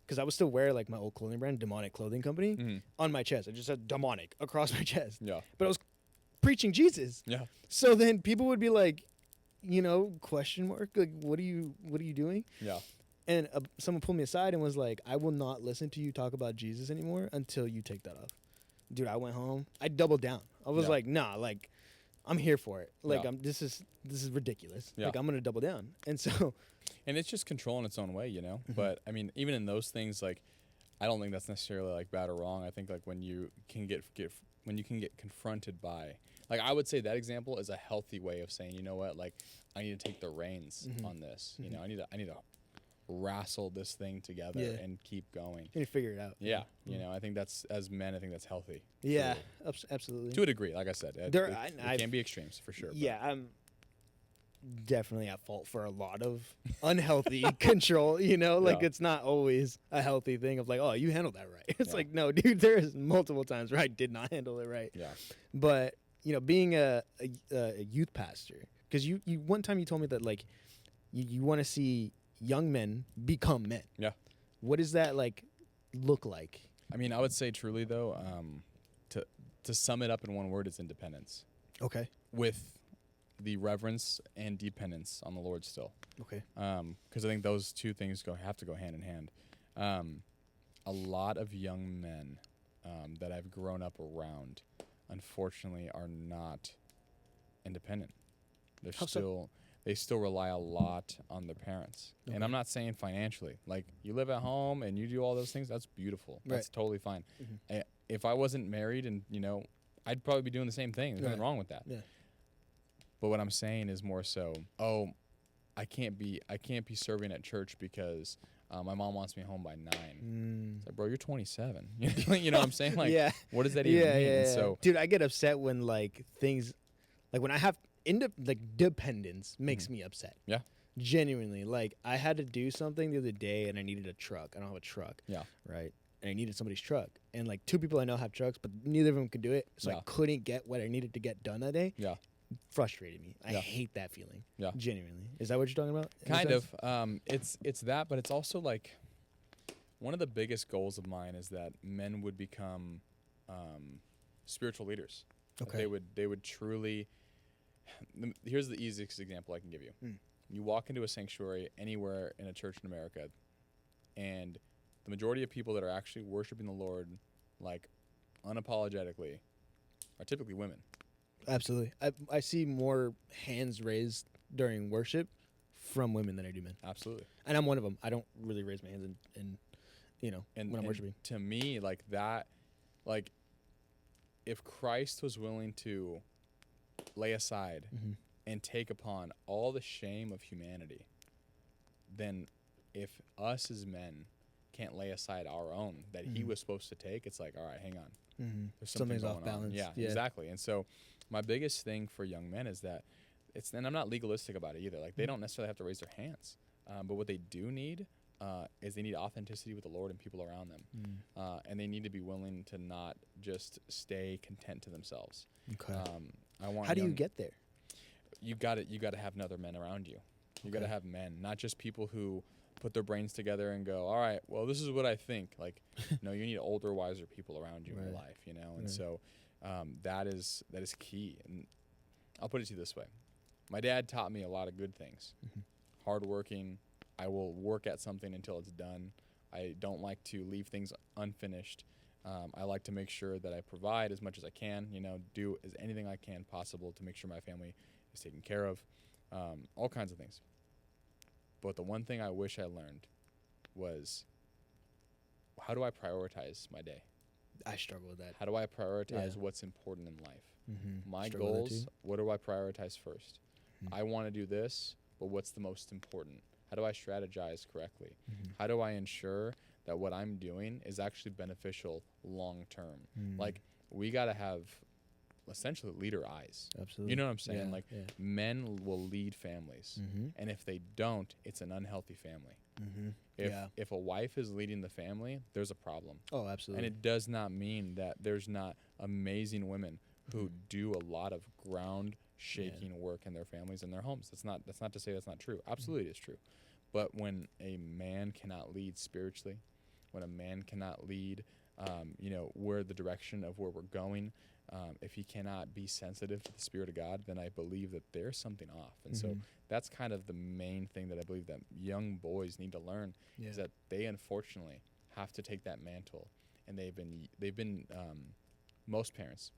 because I would still wear like my old clothing brand, Demonic Clothing Company, on my chest. I just said demonic across my chest. Yeah. But I was preaching Jesus. Yeah. So then people would be like, you know, question mark, like, what are you doing? Yeah. And someone pulled me aside and was like, I will not listen to you talk about Jesus anymore until you take that off. Dude, I went home. I doubled down. I was like, nah, like, I'm here for it. Like, this is ridiculous. Yeah. Like, I'm gonna double down. And so, And it's just control in its own way, you know. Mm-hmm. But I mean, even in those things, like, I don't think that's necessarily like bad or wrong. I think like when you can get confronted by, like, I would say that example is a healthy way of saying, you know what, like, I need to take the reins Mm-hmm. on this. You know, I need to wrestle this thing together and keep going. You need to figure it out. Yeah, you know, I think that's, as men, I think that's healthy. Yeah, absolutely. To a degree, like I said, there can be extremes for sure. Yeah, I'm definitely at fault for a lot of unhealthy control, you know, like it's not always a healthy thing of like, oh, you handled that right. It's like, no, dude, there's multiple times where I did not handle it right. Yeah. But, you know, being a youth pastor, because you one time you told me that like you want to see young men become men. Yeah. What does that like look like? I mean, I would say truly though, to sum it up in one word, it's independence. Okay. With the reverence and dependence on the Lord still. Okay. Because I think those two things have to go hand in hand. A lot of young men that I've grown up around, unfortunately, are not independent. They still rely a lot on their parents. Okay. And I'm not saying financially. Like, you live at home and you do all those things, that's beautiful. That's totally fine. Mm-hmm. If I wasn't married and, you know, I'd probably be doing the same thing. There's nothing wrong with that. Yeah. But what I'm saying is more so, I can't be serving at church because my mom wants me home by 9. It's like, bro, you're 27. You know what I'm saying? Like, what does that even mean? Yeah. So, dude, I get upset when like things, like when I have dependence makes me upset. Yeah. Genuinely, like I had to do something the other day and I needed a truck. I don't have a truck. Yeah. Right. And I needed somebody's truck. And like 2 people I know have trucks, but neither of them could do it. So I couldn't get what I needed to get done that day. Yeah. Frustrated me. I hate that feeling. Yeah. Genuinely. Is that what you're talking about? Kind of. It's that, but it's also like one of the biggest goals of mine is that men would become spiritual leaders. Okay. They would truly. Here's the easiest example I can give you. You walk into a sanctuary anywhere in a church in America, and the majority of people that are actually worshiping the Lord, like unapologetically, are typically women. Absolutely. I see more hands raised during worship from women than I do men. Absolutely. And I'm one of them. I don't really raise my hands when I'm worshiping. To me, like that, like if Christ was willing to lay aside and take upon all the shame of humanity, then if us as men can't lay aside our own that he was supposed to take, it's like, all right, hang on. There's something's off balance. Yeah, exactly. And so my biggest thing for young men is that and I'm not legalistic about it either. Like they don't necessarily have to raise their hands. But what they do need is they need authenticity with the Lord and people around them. And they need to be willing to not just stay content to themselves. Okay. How do you get there? You got to have other men around you. You got to have men, not just people who put their brains together and go, all right, well, this is what I think. Like, no, you need older, wiser people around you in your life, you know? And so that is key. And I'll put it to you this way. My dad taught me a lot of good things. Hardworking. I will work at something until it's done. I don't like to leave things unfinished. I like to make sure that I provide as much as I can, you know, do anything I can possible to make sure my family is taken care of, all kinds of things. But the one thing I wish I learned was, how do I prioritize my day? I struggle with that. How do I prioritize what's important in life? My goals, what do I prioritize first? I want to do this, but what's the most important? How do I strategize correctly? How do I ensure that what I'm doing is actually beneficial long term? Like, we got to have essentially leader eyes. Absolutely. You know what I'm saying? Men will lead families. And if they don't, it's an unhealthy family. If a wife is leading the family, there's a problem. Oh, absolutely. And it does not mean that there's not amazing women who do a lot of ground shaking work in their families and their homes. That's not to say that's not true. Absolutely it's true. But when a man cannot lead spiritually, when a man cannot lead where the direction of where we're going, if he cannot be sensitive to the Spirit of God, then I believe that there's something off. And so that's kind of the main thing that I believe that young boys need to learn is that they unfortunately have to take that mantle, and they've been most parents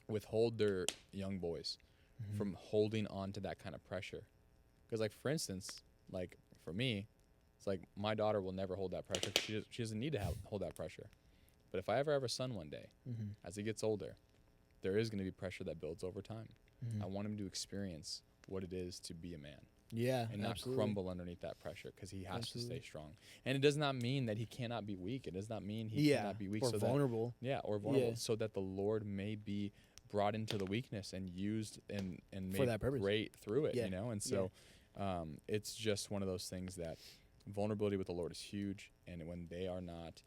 withhold their young boys from holding on to that kind of pressure. Because, like, for instance, like for me, it's like my daughter will never hold that pressure. She doesn't need to hold that pressure. But if I ever have a son one day, as he gets older, there is going to be pressure that builds over time. I want him to experience what it is to be a man. Yeah, And not absolutely. crumble underneath that pressure, because he has to stay strong. And it does not mean that he cannot be weak. It does not mean he cannot be weak. Or vulnerable. Or vulnerable, so that the Lord may be brought into the weakness and used and For made that purpose. great through it, Yeah. you know? And so it's just one of those things that vulnerability with the Lord is huge. And when they are not,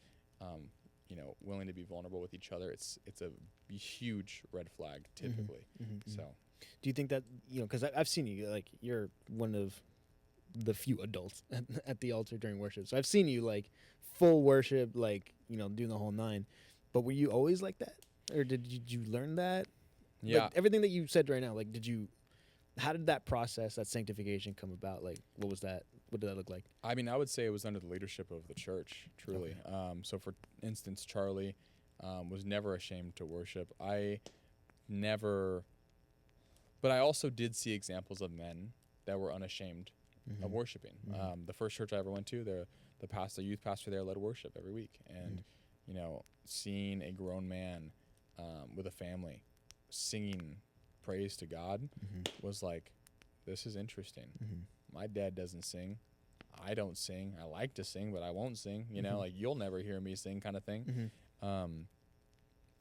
willing to be vulnerable with each other, it's a huge red flag typically. So. Do you think that, because I've seen you, like, you're one of the few adults at the altar during worship. So I've seen you, like, full worship, like, doing the whole 9. But were you always like that? Or did you learn that? Yeah. Like, everything that you said right now, like, how did that process, that sanctification come about? Like, what was that? What did that look like? I mean, I would say it was under the leadership of the church, truly. Okay. So, for instance, Charlie was never ashamed to worship. But I also did see examples of men that were unashamed of worshiping. The first church I ever went to, the youth pastor there led worship every week. And, seeing a grown man with a family singing praise to God was like, this is interesting. My dad doesn't sing. I don't sing. I like to sing, but I won't sing. Like, you'll never hear me sing, kind of thing.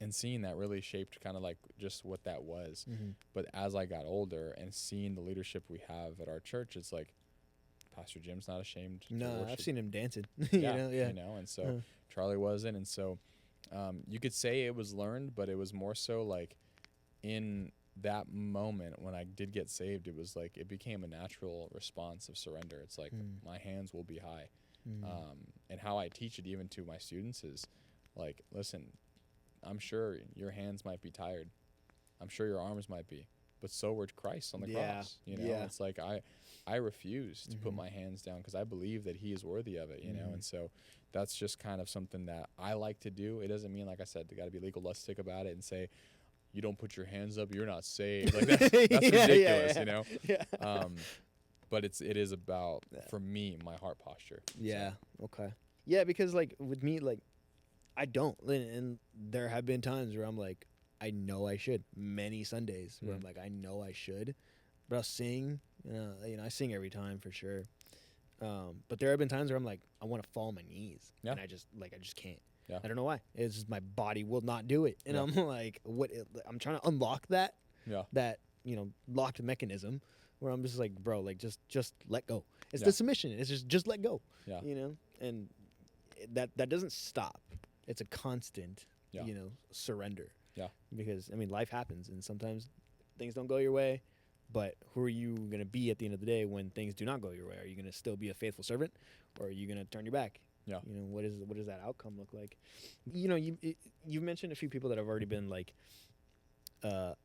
And seeing that really shaped kind of like just what that was. But as I got older and seeing the leadership we have at our church, it's like, Pastor Jim's not ashamed to worship. I've seen him dancing. And so Charlie wasn't. And so you could say it was learned, but it was more so like in that moment when I did get saved, it was like it became a natural response of surrender. It's like my hands will be high. And how I teach it even to my students is like, listen, I'm sure your hands might be tired. I'm sure your arms might be, but so were Christ on the cross. It's like I refuse to put my hands down because I believe that he is worthy of it, and so that's just kind of something that I like to do. It doesn't mean, like I said, you got to be legalistic about it and say, you don't put your hands up, you're not saved. Like that's ridiculous, But it is about, for me, my heart posture. Yeah. So. Okay. Yeah, because like with me, like I don't, and there have been times where I'm like, I know I should. Many Sundays where I'm like, I know I should, but I'll sing. I sing every time for sure. But there have been times where I'm like, I want to fall on my knees, and I just can't. Yeah. I don't know why. It's just my body will not do it, and I'm like, I'm trying to unlock that. Yeah. That locked mechanism where I'm just like, bro, like just let go. It's the submission. It's just let go. Yeah. And that doesn't stop. It's a constant, surrender. Yeah. Because life happens, and sometimes things don't go your way. But who are you going to be at the end of the day when things do not go your way? Are you going to still be a faithful servant, or are you going to turn your back? Yeah. What does that outcome look like? You've mentioned a few people that have already been like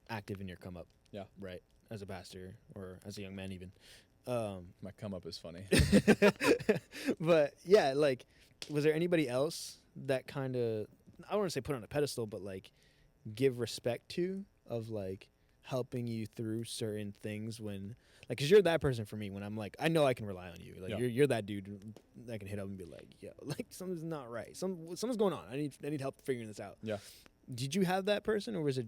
active in your come up. Yeah. Right. As a pastor or as a young man, even. My come up is funny. But yeah, like, was there anybody else that kind of, I don't want to say put on a pedestal, but like give respect to, of like helping you through certain things when, like, cause you're that person for me when I'm like, I know I can rely on you. Like you're that dude that can hit up and be like, yo, like something's not right. Something's going on. I need help figuring this out. Yeah. Did you have that person, or was it,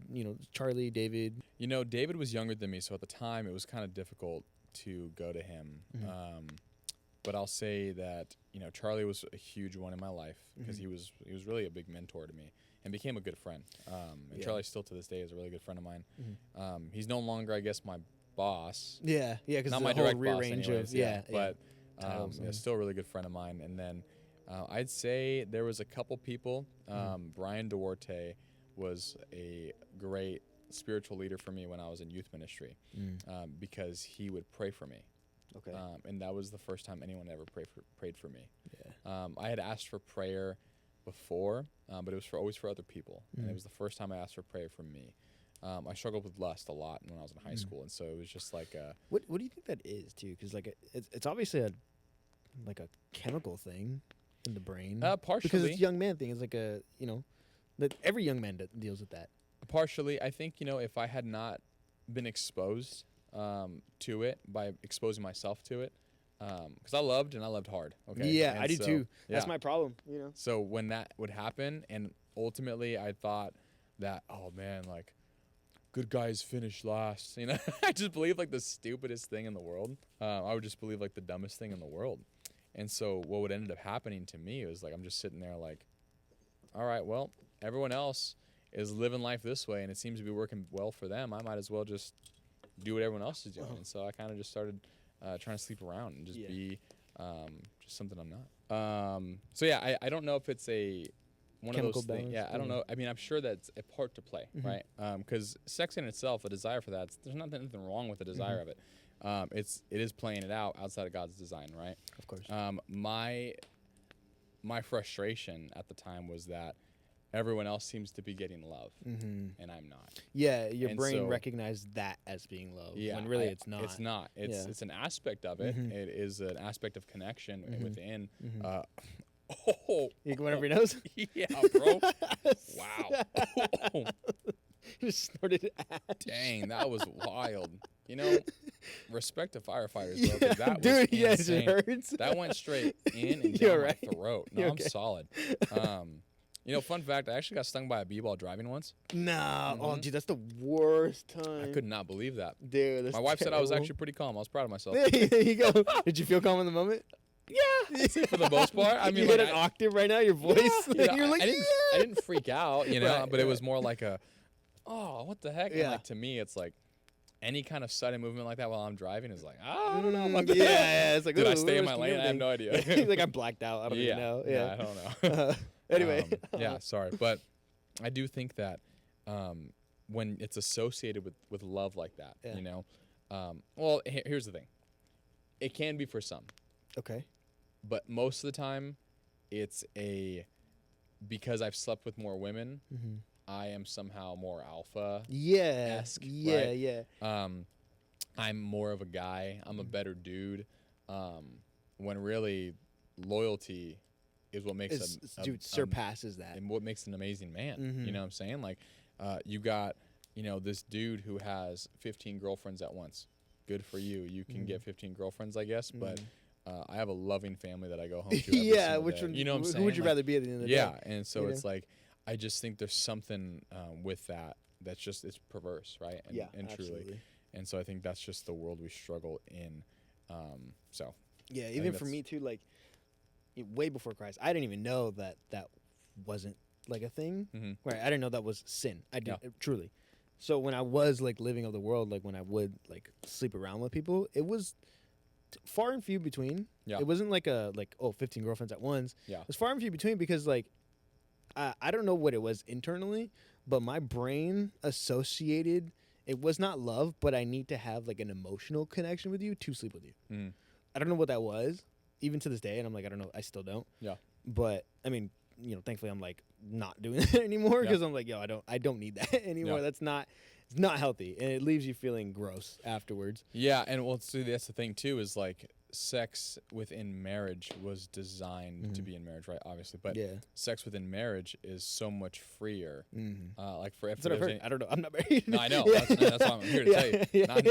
Charlie, David? David was younger than me. So at the time it was kind of difficult to go to him. But I'll say that, Charlie was a huge one in my life because he was really a big mentor to me and became a good friend. And Charlie still to this day is a really good friend of mine. He's no longer, I guess, my boss. Yeah, because not my direct whole rearrange boss anyways, of but still a really good friend of mine. And then I'd say there was a couple people. Brian Duarte was a great spiritual leader for me when I was in youth ministry because he would pray for me. Okay. And that was the first time anyone ever prayed for me. Yeah. I had asked for prayer before, but it was always for other people. And it was the first time I asked for prayer for me. I struggled with lust a lot when I was in high school, and so it was just like What do you think that is too? Because like it's obviously a chemical thing in the brain. Partially, because it's a young man thing. It's like that every young man deals with that. Partially, I think if I had not been exposed to it by exposing myself to it, because I loved hard. Okay. Yeah, And I do so, too. That's yeah. my problem, you know. So when that would happen, and ultimately I thought that, oh man, like good guys finish last. You know, I just believe like the stupidest thing in the world. I would just believe like the dumbest thing in the world. And so what would end up happening to me was like I'm just sitting there like, all right, well, everyone else is living life this way, and it seems to be working well for them. I might as well just do what everyone else is doing. And so I kind of just started trying to sleep around and just be just something I'm not. So yeah, I don't know if it's one Chemical of those things. balance, Yeah, I don't know. I mean, I'm sure that's a part to play, right? Because sex in itself, a desire for that, there's nothing wrong with the desire of it. It is playing it out outside of God's design, right? Of course. My frustration at the time was that everyone else seems to be getting love, and I'm not. Yeah, your And brain so- recogned that as being love. Yeah, when really it's not. It's not. It's an aspect of it. It is an aspect of connection within. Oh, You going up your nose? yeah, bro. Wow. Just snorted at. Dang, that was wild. You know, respect to firefighters, bro. 'Cause that Dude, was yes, insane. it hurts. That went straight in and You're down right. my throat. No, You're I'm okay. solid. You know, fun fact, I actually got stung by a bee while driving once. Nah. Oh, dude, that's the worst time. I could not believe that. Dude, that's My wife said I was terrible. actually pretty calm. I was proud of myself. There you go. Did you feel calm in the moment? Yeah, for the most part. I mean, you like, hit an octave right now. Your voice. you know, You're like, I didn't freak out, you know, Right, but it right. was more like oh, what the heck? And Yeah. like to me, it's like any kind of sudden movement like that while I'm driving is like, I don't know about that. yeah. It's like, Did I ooh, stay in where's my the lane? I have thing? no idea. He's like, I blacked out. I don't even know. Yeah. I don't know. Anyway. Yeah, sorry, but I do think that when it's associated with love like that, Yeah. you know, well, here's the thing. It can be for some, Okay. but most of the time, it's because I've slept with more women. I am somehow more alpha. Yeah. Esque, Yeah. right? Yeah. I'm more of a guy. I'm a better dude. When really, loyalty is what makes Dude, surpasses that. and what makes an amazing man. You know what I'm saying? Like, you got, this dude who has 15 girlfriends at once. Good for you. You can get 15 girlfriends, I guess, but I have a loving family that I go home to every yeah. single Which day. one? You know what I'm saying? Who would you Like, rather be at the end of the yeah, day? and so you it's like I just think there's something with that's just it's perverse, right? And, Yeah. and truly, Absolutely. and so I think that's just the world we struggle in. So Yeah. think Even for that's- me too. Like, way before Christ, I didn't even know that wasn't like a thing. Right. I didn't know that was sin. I did truly. So when I was like living of the world, like when I would like sleep around with people, it was far and few between. Yeah. It wasn't like 15 girlfriends at once. Yeah. It was far and few between because like I don't know what it was internally, but my brain associated it was not love, but I need to have like an emotional connection with you to sleep with you. I don't know what that was, even to this day, and I'm like, I don't know, I still don't. Yeah. But I mean, thankfully I'm like not doing that anymore because I'm like, yo, I don't need that anymore. Yeah. It's not healthy, and it leaves you feeling gross afterwards. Yeah, and well, see, that's the thing too. Is like sex within marriage was designed to be in marriage, right? Obviously, but Yeah. sex within marriage is so much freer. Like for if That's what I've there's heard. I don't know. I'm not married. No, I know. Yeah. That's why I'm here to tell you. Yeah. Not,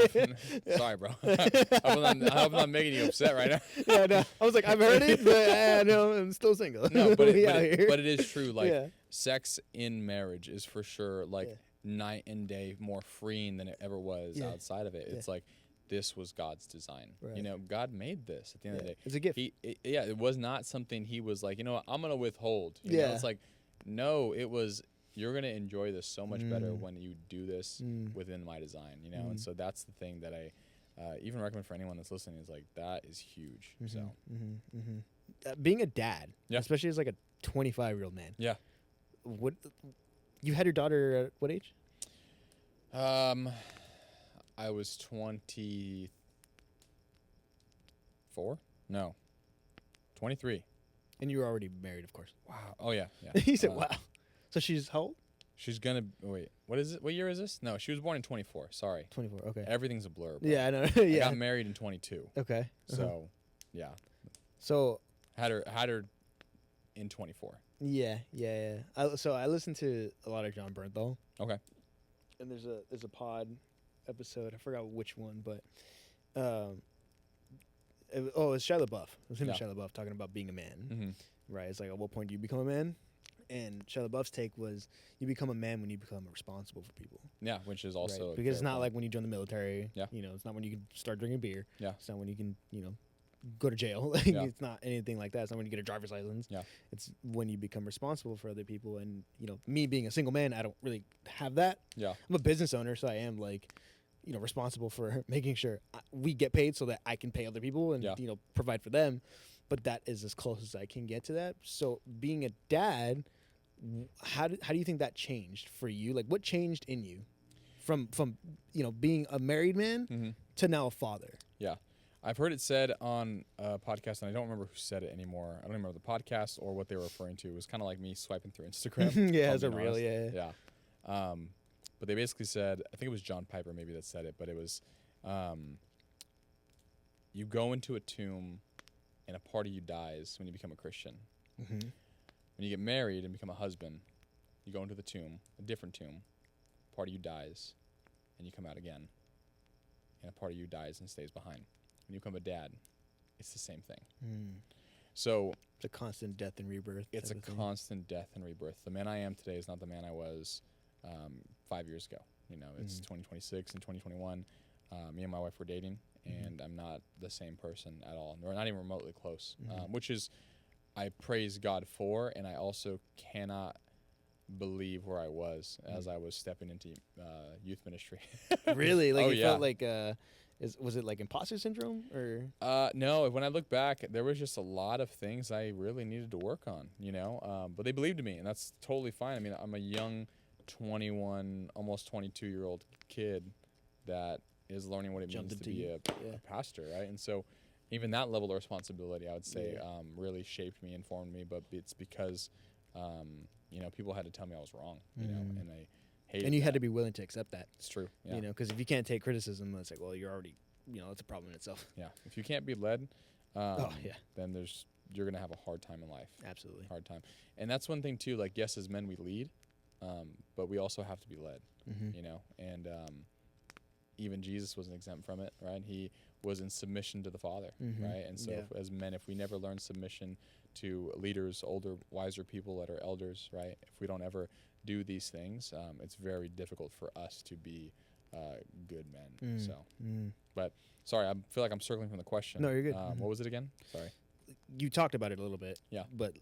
sorry, bro. I hope I'm not making you upset right now. Yeah, no. I was like, I've heard it, but no, I'm still single. No, but We out here. but it is true. Like Yeah. sex in marriage is for sure like Yeah. night and day more freeing than it ever was Yeah. outside of it. It's like this was God's design. Right. You know, God made this at the end of the day. It's a gift. It was not something he was like, I'm gonna withhold. You know, Yeah. it's like, no, it was you're gonna enjoy this so much better when you do this within my design. And so that's the thing that I even recommend for anyone that's listening is like that is huge. So Being a dad, Yeah. especially as like a 25-year-old man. yeah. What you had your daughter at what age? I was 24. No, 23. And you were already married, of course. Wow. Oh yeah. Yeah. He said, "Wow." So she's how old? She's gonna wait. What is it? What year is this? No, she was born in 24. Sorry. 24. Okay. Everything's a blur. Bro. Yeah, I know. I yeah. got married in 22. Okay. So, yeah, So had her in 24. yeah. So I listened to a lot of John Bernthal, Okay. and there's a pod episode. I forgot which one, but it's Shia LaBeouf. It was him and Yeah. Shia LaBeouf talking about being a man, Mm-hmm. right? It's like, at what point do you become a man? And Shia LaBeouf's take was, you become a man when you become responsible for people. Yeah, which is also Right? a Because it's fair not point. like when you join the military. Yeah. You know, it's not when you can start drinking beer. Yeah. It's not when you can, go to jail. Like, Yeah. it's not anything like that. It's not when you get a driver's license. Yeah. It's when you become responsible for other people. And, me being a single man, I don't really have that. Yeah. I'm a business owner, so I am responsible for making sure we get paid so that I can pay other people and, Yeah. provide for them. But that is as close as I can get to that. So being a dad, how do you think that changed for you? Like, what changed in you from being a married man Mm-hmm. to now a father? Yeah. I've heard it said on a podcast, and I don't remember who said it anymore. I don't remember the podcast or what they were referring to. It was kind of like me swiping through Instagram. Yeah, if as I'm a being reel, honest. yeah. Yeah. But they basically said, I think it was John Piper maybe that said it, but it was, you go into a tomb and a part of you dies when you become a Christian. Mm-hmm. When you get married and become a husband, you go into the tomb, a different tomb, part of you dies, and you come out again, and a part of you dies and stays behind. When you become a dad, it's the same thing. Mm. So It's a constant death and rebirth. it's a type of thing. constant death and rebirth. The man I am today is not the man I was 5 years ago. It's 2026 and 2021. Me and my wife were dating, and I'm not the same person at all. We're not even remotely close, which is I praise God for, and I also cannot believe where I was as I was stepping into youth ministry. Really? Like, Oh, it yeah. felt like, was it like imposter syndrome or? No, when I look back, there was just a lot of things I really needed to work on, but they believed in me, and that's totally fine. I mean, I'm a young 21, almost 22-year-old kid that is learning what it Jumped means to into be you. a pastor, right? And so even that level of responsibility, I would say, Yeah. really shaped me, informed me, but it's because, people had to tell me I was wrong, and I hated And you had that. to be willing to accept that, It's true, yeah. because if you can't take criticism, it's like, well, you're already, it's a problem in itself. Yeah. If you can't be led, Oh, yeah. then you're going to have a hard time in life. Absolutely. Hard time. And that's one thing too, like, yes, as men we lead, but we also have to be led, Mm-hmm. and even Jesus wasn't exempt from it, right? He was in submission to the Father, Mhm. right? And so Yeah. as men, if we never learn submission to leaders, older, wiser people that are elders, right? If we don't ever do these things, it's very difficult for us to be good men. So, but sorry, I feel like I'm circling from the question. No, you're good. What was it again? Sorry. You talked about it a little bit. Yeah. But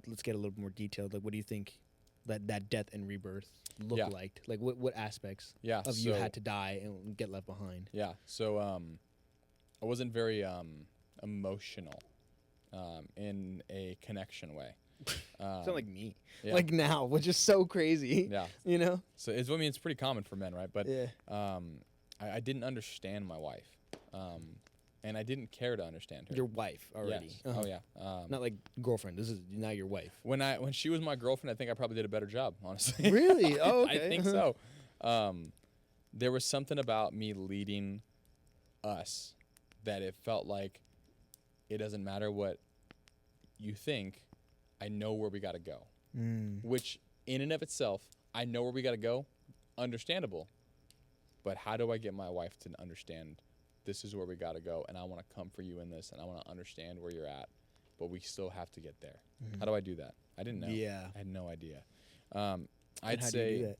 let's get a little more detailed. Like, what do you think that death and rebirth look Yeah. like? Like, what aspects Yeah. of you so- had to die and get left behind? Yeah. So I wasn't very emotional in a connection way. Sound like me. yeah. Like now, which is so crazy. Yeah. So it's pretty common for men, right? But Yeah. I didn't understand my wife, and I didn't care to understand her. Your wife already. Yes. Uh-huh. Oh yeah. Not like girlfriend. This is now your wife. When she was my girlfriend, I think I probably did a better job, honestly. Really? Oh, okay. I think so. There was something about me leading us that it felt like it doesn't matter what you think, I know where we got to go. Which in and of itself, I know where we got to go, understandable. But how do I get my wife to understand this is where we got to go, and I want to come for you in this, and I want to understand where you're at, but we still have to get there. How do I do that? I didn't know. Yeah. I had no idea. And I'd how do say you do that?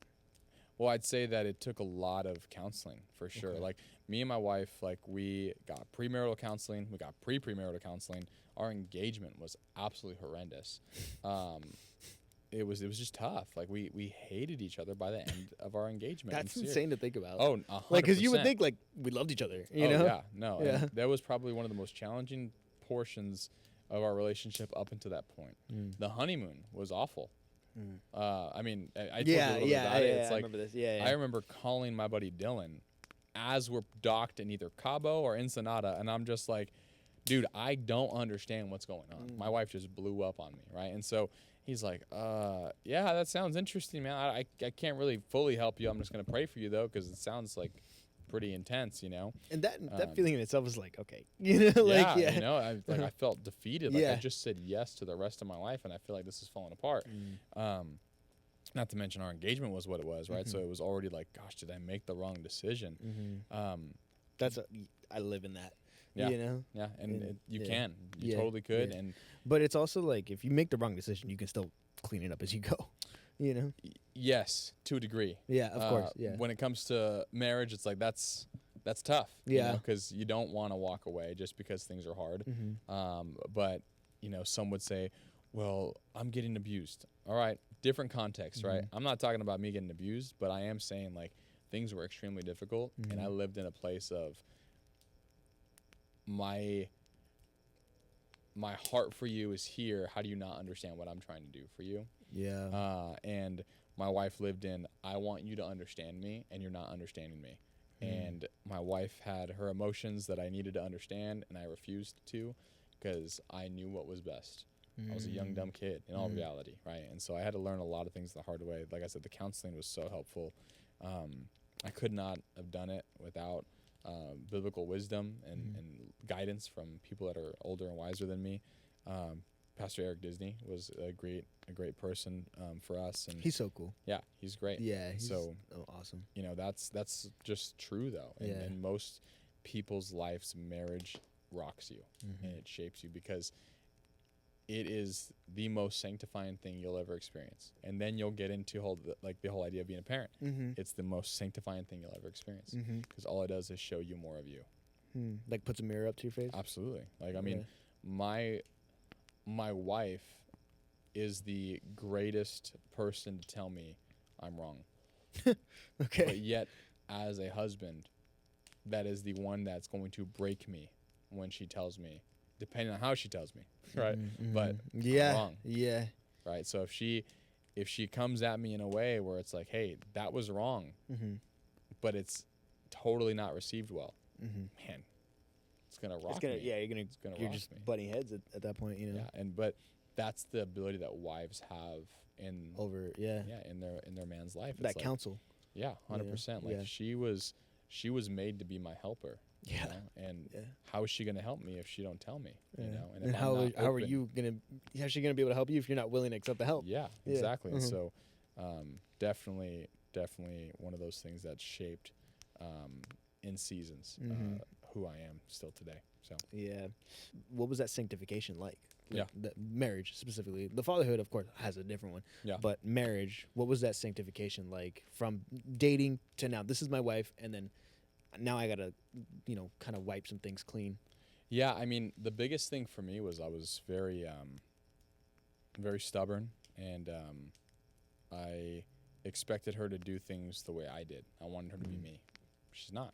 well, I'd say that it took a lot of counseling for sure. Okay. Like me and my wife, like we got premarital counseling, we got pre-premarital counseling. Our engagement was absolutely horrendous. It was just tough. Like we hated each other by the end of our engagement. That's I'm serious. insane to think about. Oh, 100%. like, because you would think like we loved each other. You know? Yeah, no. Yeah. And that was probably one of the most challenging portions of our relationship up until that point. The honeymoon was awful. I mean, I told you a little bit about it. It's I like remember this. Yeah. I remember calling my buddy Dylan as we're docked in either Cabo or Ensenada, and I'm just like, dude, I don't understand what's going on. My wife just blew up on me, right? And so he's like, yeah, that sounds interesting, man. I can't really fully help you. I'm just going to pray for you, though, because it sounds like pretty intense, And that feeling in itself is like, okay. Like, yeah. I felt defeated. Like Yeah. I just said yes to the rest of my life, and I feel like this is falling apart. Not to mention our engagement was what it was, right? So it was already like, gosh, did I make the wrong decision? I live in that. Yeah. You know. Yeah, and you yeah. can. You Yeah, totally could. yeah. And But it's also like if you make the wrong decision, you can still clean it up as you go. You know. yes, to a degree. Yeah, of course. Yeah. When it comes to marriage, it's like that's tough. Yeah. Because you don't want to walk away just because things are hard. Mm-hmm. But some would say, well, I'm getting abused. All right, different context, right? I'm not talking about me getting abused, but I am saying like things were extremely difficult, and I lived in a place of my heart for you is here. How do you not understand what I'm trying to do for you? Yeah. And my wife lived in, I want you to understand me, and you're not understanding me. And my wife had her emotions that I needed to understand, and I refused to because I knew what was best. I was a young, dumb kid in all reality, right? And so I had to learn a lot of things the hard way. Like I said, the counseling was so helpful. I could not have done it without biblical wisdom and guidance from people that are older and wiser than me. Pastor Eric Disney was a great person for us, and He's so cool. yeah, he's great. Yeah. He's So awesome. that's just true though. And in most people's lives, marriage rocks you and it shapes you because it is the most sanctifying thing you'll ever experience. And then you'll get into the whole idea of being a parent. It's the most sanctifying thing you'll ever experience because all it does is show you more of you. Like puts a mirror up to your face. Absolutely. Like I mean, my wife is the greatest person to tell me I'm wrong. Okay. But yet, as a husband, that is the one that's going to break me when she tells me, depending on how she tells me, right? But I'm wrong, Yeah. right? So if she comes at me in a way where it's like, hey, that was wrong, but it's totally not received well, man, it's gonna rock me. Yeah, you're rock just me. butting heads at that point, you know. Yeah, but that's the ability that wives have in their man's life. It's That like, counsel. Yeah, 100%. Like she was made to be my helper. Yeah. And how is she gonna help me if she don't tell me? You know, and how are you gonna? How's she gonna be able to help you if you're not willing to accept the help? Yeah, exactly. And so, definitely one of those things that shaped in seasons who I am still today. So yeah, what was that sanctification like? Yeah, the marriage specifically. The fatherhood, of course, has a different one. Yeah, but marriage, what was that sanctification like from dating to now? This is my wife, and then now I gotta, kind of wipe some things clean. Yeah, I mean, the biggest thing for me was I was very, very stubborn, and I expected her to do things the way I did. I wanted her to be me. She's not.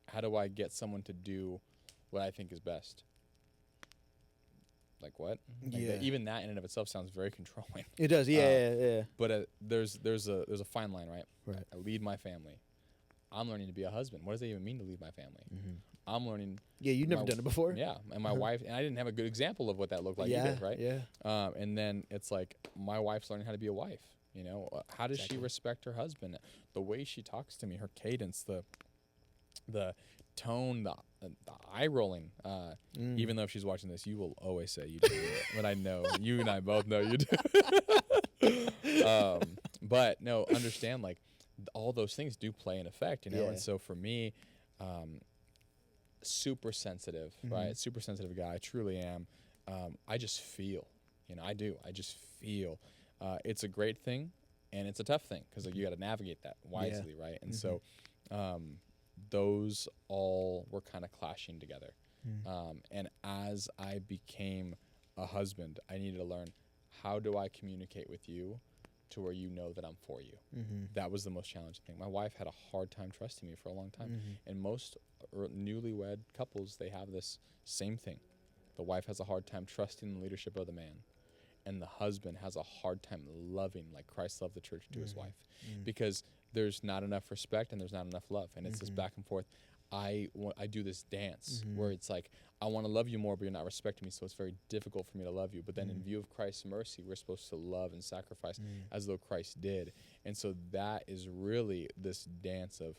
How do I get someone to do what I think is best? Like what? Like even that in and of itself sounds very controlling. It does, yeah. But there's a fine line, right? Right. I lead my family. I'm learning to be a husband. What does that even mean to lead my family? I'm learning. Yeah, you've never done it before. Yeah, and my wife, and I didn't have a good example of what that looked like either, right? Yeah. And then it's like my wife's learning how to be a wife. How does she respect her husband? The way she talks to me, her cadence, the tone, the eye rolling. Even though if she's watching this, you will always say you do it. But I know you and I both know you do. But no, understand like all those things do play an effect, And so for me, super sensitive, right? Super sensitive guy. I truly am. I just feel, I do. I just feel. It's a great thing, and it's a tough thing because you got to navigate that wisely, right? And so. Those all were kind of clashing together. And as I became a husband, I needed to learn, how do I communicate with you to where you know that I'm for you? That was the most challenging thing. My wife had a hard time trusting me for a long time. And most newlywed couples, they have this same thing. The wife has a hard time trusting the leadership of the man. And the husband has a hard time loving like Christ loved the church to his wife. Because there's not enough respect and there's not enough love. And it's this back and forth. I do this dance where it's like, I want to love you more, but you're not respecting me, so it's very difficult for me to love you. But then in view of Christ's mercy, we're supposed to love and sacrifice as though Christ did. And so that is really this dance of,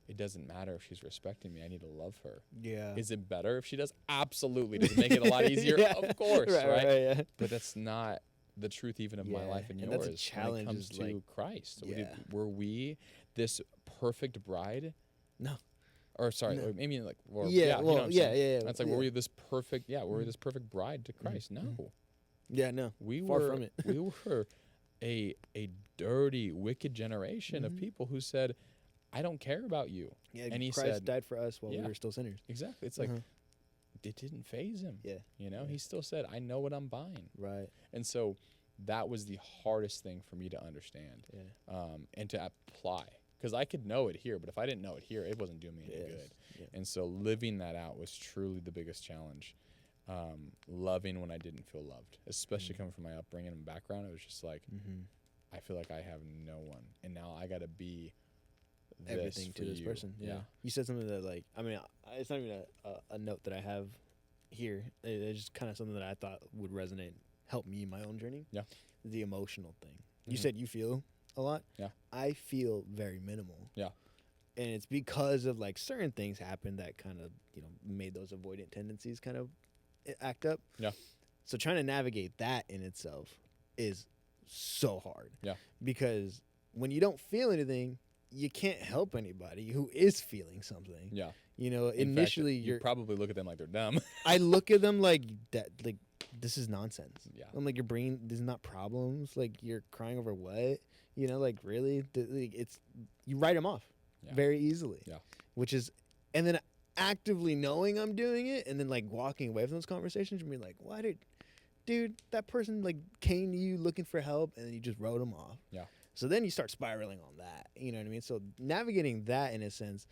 it doesn't matter if she's respecting me, I need to love her. Yeah. Is it better if she does? Absolutely. Does it make it a lot easier? Of course, right? Yeah. But that's not the truth even of my life and yours. That's a challenge when it comes to like, Christ. Yeah. Were we this perfect bride? No. or sorry, No. or maybe like, or, Yeah, you know well, what I'm yeah, saying? yeah, yeah. That's like, Yeah. were we this perfect? Yeah, were we this perfect bride to Christ? No, Yeah, no. we Far were. from it. We were a dirty, wicked generation of people who said, "I don't care about you." Yeah, And he Christ said, died for us while we yeah. were still sinners. Exactly. It's like it didn't phase him. Yeah. You know, Yeah. he still said, "I know what I'm buying." Right. And so that was the hardest thing for me to understand, and to apply. Because I could know it here, but if I didn't know it here, it wasn't doing me any good. Yeah. And so living that out was truly the biggest challenge. Loving when I didn't feel loved, especially coming from my upbringing and background. It was just like, I feel like I have no one, and now I got to be Everything to this person. Yeah. You said something that, like, I mean, it's not even a note that I have here. It's just kind of something that I thought would resonate, help me in my own journey. Yeah. The emotional thing. You said you feel a lot. Yeah. I feel very minimal. Yeah. And it's because of, like, certain things happened that kind of, made those avoidant tendencies kind of act up. Yeah. So trying to navigate that in itself is so hard. Yeah. Because when you don't feel anything, you can't help anybody who is feeling something. Yeah. Initially you probably look at them like they're dumb. I look at them like that, like, this is nonsense. Yeah. I'm like, your brain, this is not problems. Like, you're crying over what? Like, really? It's, you write them off very easily. Yeah. Which is, and then actively knowing I'm doing it, and then, like, walking away from those conversations and being like, dude, that person, like, came to you looking for help, and then you just wrote them off. Yeah. So then you start spiraling on that. You know what I mean? So navigating that, in a sense,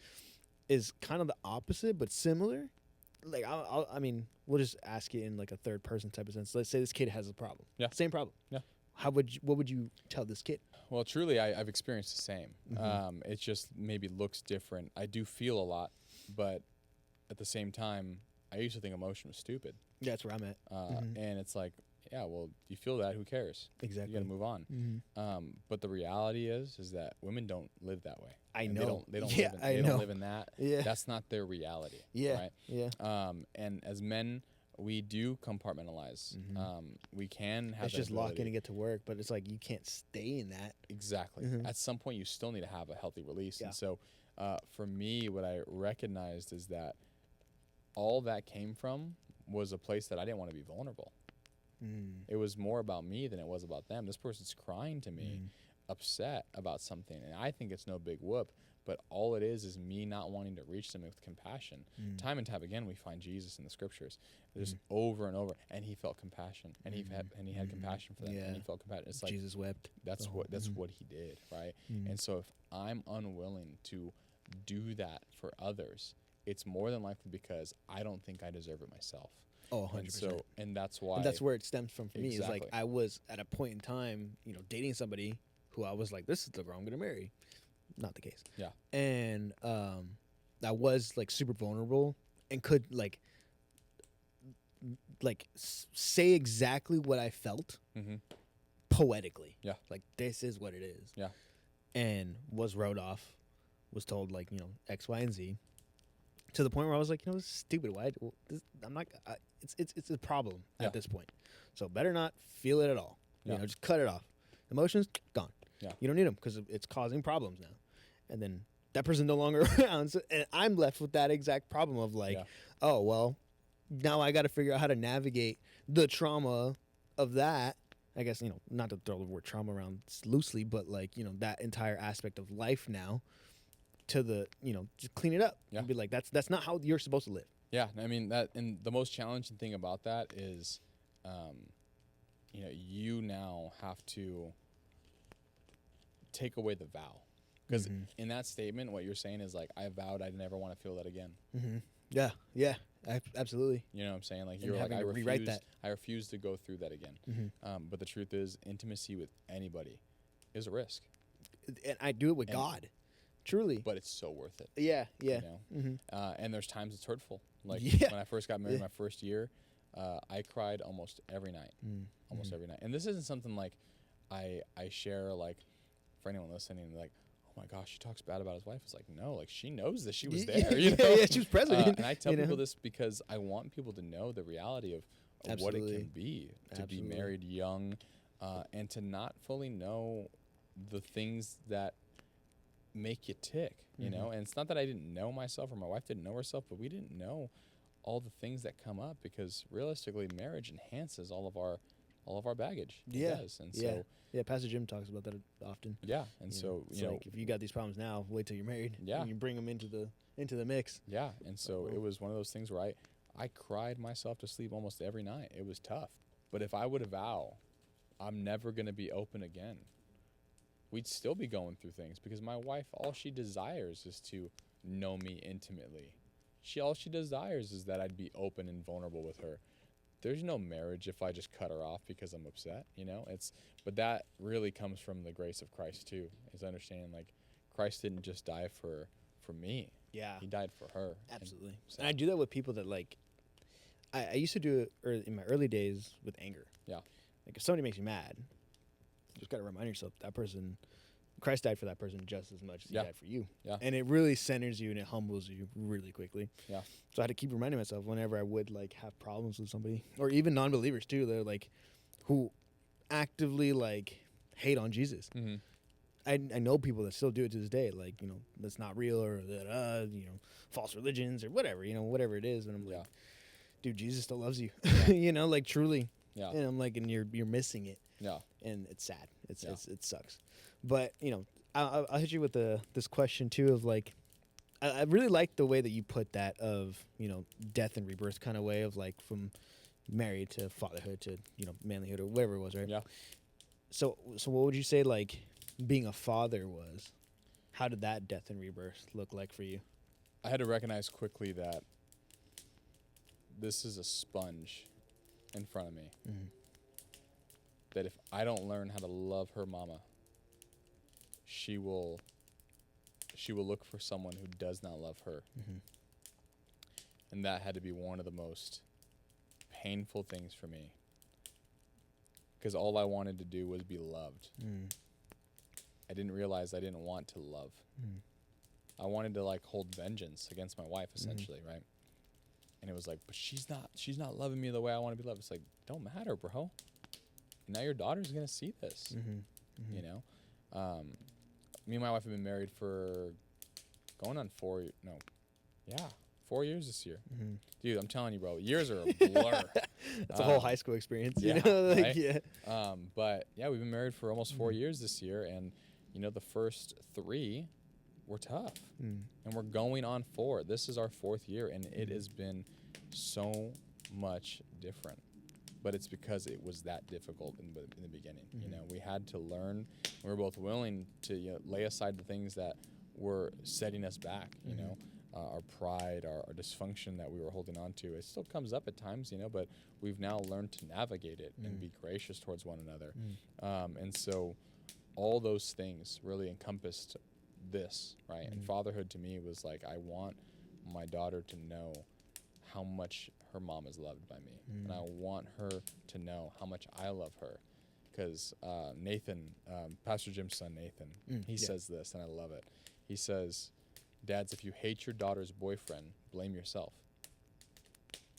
is kind of the opposite, but similar. Like, I mean, we'll just ask it in, like, a third person type of sense. Let's say this kid has a problem. Yeah. Same problem. Yeah. What would you tell this kid? Well, truly, I've experienced the same. It just maybe looks different. I do feel a lot, but at the same time, I used to think emotion was stupid. Yeah, that's where I'm at. And it's like, yeah, well, you feel that, who cares? Exactly. You got to move on. But the reality is that women don't live that way. I know. They don't Yeah, live don't live in that. Yeah. That's not their reality. Yeah. Right? Yeah. And as men, we do compartmentalize. We can have It's that just lock in ability. and get to work, but it's like you can't stay in that. Exactly. At some point, you still need to have a healthy release. Yeah. And so, for me, what I recognized is that all that came from was a place that I didn't want to be vulnerable. It was more about me than it was about them. This person's crying to me, upset about something, and I think it's no big whoop, but all it is me not wanting to reach them with compassion. Time and time again, we find Jesus in the scriptures, just over and over, and he felt compassion, and he had compassion for them, and he felt compassion. It's like Jesus wept. that's what he did, right? And so if I'm unwilling to do that for others, it's more than likely because I don't think I deserve it myself. Oh, 100%. And so, and that's why. And that's where it stems from for me. Is like, Exactly. I was at a point in time, dating somebody who I was like, this is the girl I'm going to marry. Not the case. Yeah. And I was, like, super vulnerable and could, like say exactly what I felt poetically. Yeah. Like, this is what it is. Yeah. And was wrote off, was told, like, X, Y, and Z. To the point where I was like, this is stupid. Why? I'm not. It's a problem at this point. So better not feel it at all. Yeah. Just cut it off. Emotions gone. Yeah. You don't need them because it's causing problems now. And then that person's no longer around, and I'm left with that exact problem of like, oh well, now I got to figure out how to navigate the trauma of that. I guess not to throw the word trauma around loosely, but like that entire aspect of life now. To the just clean it up and be like that's not how you're supposed to live. Yeah, I mean that, and the most challenging thing about that is, you now have to take away the vow, because in that statement, what you're saying is like, I vowed I'd never want to feel that again. Yeah, absolutely. You know what I'm saying? Like, And you're like, having to rewrite that. I refuse to go through that again. But the truth is, intimacy with anybody is a risk. And I do it with God. Truly. But it's so worth it. Yeah. And there's times it's hurtful. Like when I first got married, my first year, I cried almost every night. Almost every night. And this isn't something like I share, like, for anyone listening, like, oh my gosh, she talks bad about his wife. It's like, no, like, she knows that she was there. Yeah, she was present. And I tell people this because I want people to know the reality of what it can be to be married young, and to not fully know the things that make you tick, you know? And it's not that I didn't know myself or my wife didn't know herself, but we didn't know all the things that come up, because realistically marriage enhances all of our baggage. Yeah. It does. And so Pastor Jim talks about that often. yeah, and so it's you know, like, if you got these problems now, wait till you're married. Yeah. And you bring them into the mix. yeah, and so it was one of those things where I cried myself to sleep almost every night. It was tough. But if I would vow I'm never going to be open again, we'd still be going through things, because my wife, all she desires is to know me intimately. All she desires is that I'd be open and vulnerable with her. There's no marriage if I just cut her off because I'm upset, you know? But that really comes from the grace of Christ too, is understanding like Christ didn't just die for me. Yeah. He died for her. Absolutely. So, And I do that with people that like, I used to do it in my early days with anger. Yeah. Like if somebody makes you mad, you just got to remind yourself that person, Christ died for that person just as much as he died for you. Yeah. And it really centers you and it humbles you really quickly. Yeah. So I had to keep reminding myself whenever I would like have problems with somebody, or even non-believers too. They're like, who actively like hate on Jesus. Mm-hmm. I know people that still do it to this day, like, you know, that's not real, or that, you know, false religions or whatever, you know, whatever it is. And I'm like, dude, Jesus still loves you, you know, like truly. Yeah. And I'm like, and you're missing it. Yeah. And it's sad. It sucks. But, you know, I'll hit you with this question too of like, I really like the way that you put that of, you know, death and rebirth kind of way of like from married to fatherhood to, you know, manlyhood or whatever it was, right? Yeah. So what would you say like being a father was? How did that death and rebirth look like for you? I had to recognize quickly that this is a sponge in front of me. Mm-hmm. That if I don't learn how to love her mama, she will look for someone who does not love her. Mm-hmm. And that had to be one of the most painful things for me, because all I wanted to do was be loved. Mm. I didn't realize I didn't want to love. Mm. I wanted to like hold vengeance against my wife, essentially, right? And it was like, but she's not loving me the way I want to be loved. It's like, don't matter, bro. Now your daughter's gonna see this. Mm-hmm. Mm-hmm. You know, me and my wife have been married for going on 4 years this year. Mm-hmm. Dude, I'm telling you, bro, years are a blur. That's a whole high school experience. Yeah, You know? Like, right? yeah. But yeah, we've been married for almost 4 years this year, and you know, the first 3 were tough, and we're going on 4. This is our 4th year, and it has been so much different. But it's because it was that difficult in the beginning. You know, we had to learn. We were both willing to lay aside the things that were setting us back. You know, our pride, our dysfunction that we were holding on to. It still comes up at times, you know, but we've now learned to navigate it and be gracious towards one another. And so all those things really encompassed this, right? And fatherhood to me was like, I want my daughter to know how much her mom is loved by me. And I want her to know how much I love her. Because Nathan, Pastor Jim's son, Nathan, he says this, and I love it. He says, dads, if you hate your daughter's boyfriend, blame yourself.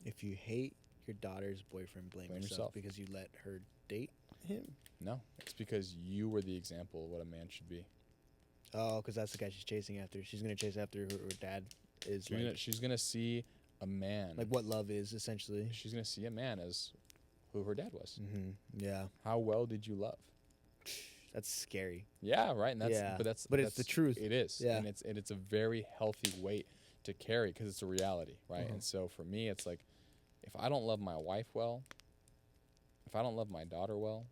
If you hate your daughter's boyfriend, blame yourself because you let her date him? No, it's because you were the example of what a man should be. Oh, because that's the guy she's chasing after. She's going to chase after her dad is She's going to see a man. like what love is, essentially. She's going to see a man as who her dad was. Mm-hmm. Yeah. How well did you love? That's scary. Yeah, right. And but it's the truth. It is. Yeah. And it's a very healthy weight to carry because it's a reality, right? And so for me, it's like, if I don't love my wife well, if I don't love my daughter well,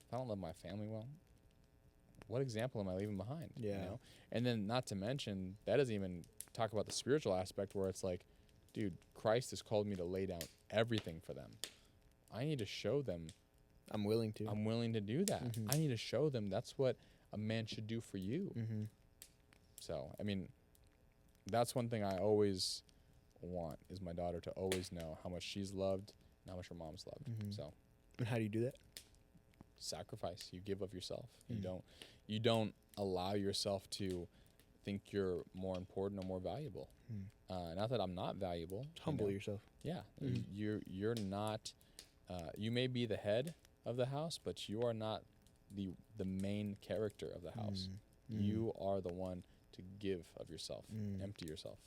if I don't love my family well, what example am I leaving behind? Yeah. You know? And then not to mention, that doesn't even talk about the spiritual aspect where it's like, dude, Christ has called me to lay down everything for them. I need to show them I'm willing to. I'm willing to do that. I need to show them that's what a man should do for you. So, I mean, that's one thing I always want is my daughter to always know how much she's loved and how much her mom's loved. So, And how do you do that? sacrifice. You give of yourself. You don't allow yourself to think you're more important or more valuable. Not that I'm not valuable. Humble yourself. Yeah. You're not, you may be the head of the house, but you are not the main character of the house. You are the one to give of yourself, empty yourself.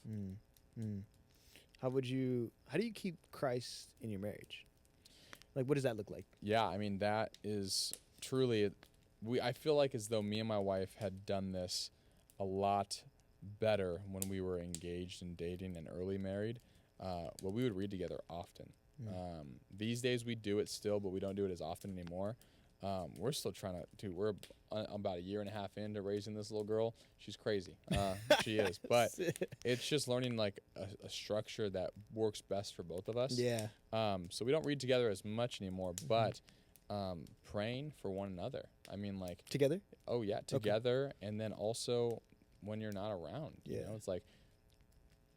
How do you keep Christ in your marriage? Like, what does that look like? Yeah, I mean, that is truly, I feel like as though me and my wife had done this a lot better when we were engaged and dating and early married. Well, we would read together often. These days we do it still, but we don't do it as often anymore. We're still trying to we're about a year and a half into raising this little girl. She's crazy. She is. But it's just learning like a structure that works best for both of us. Yeah. So we don't read together as much anymore, but praying for one another. I mean, like. Together? Oh, yeah, together. Okay. And then also when you're not around. You know, it's like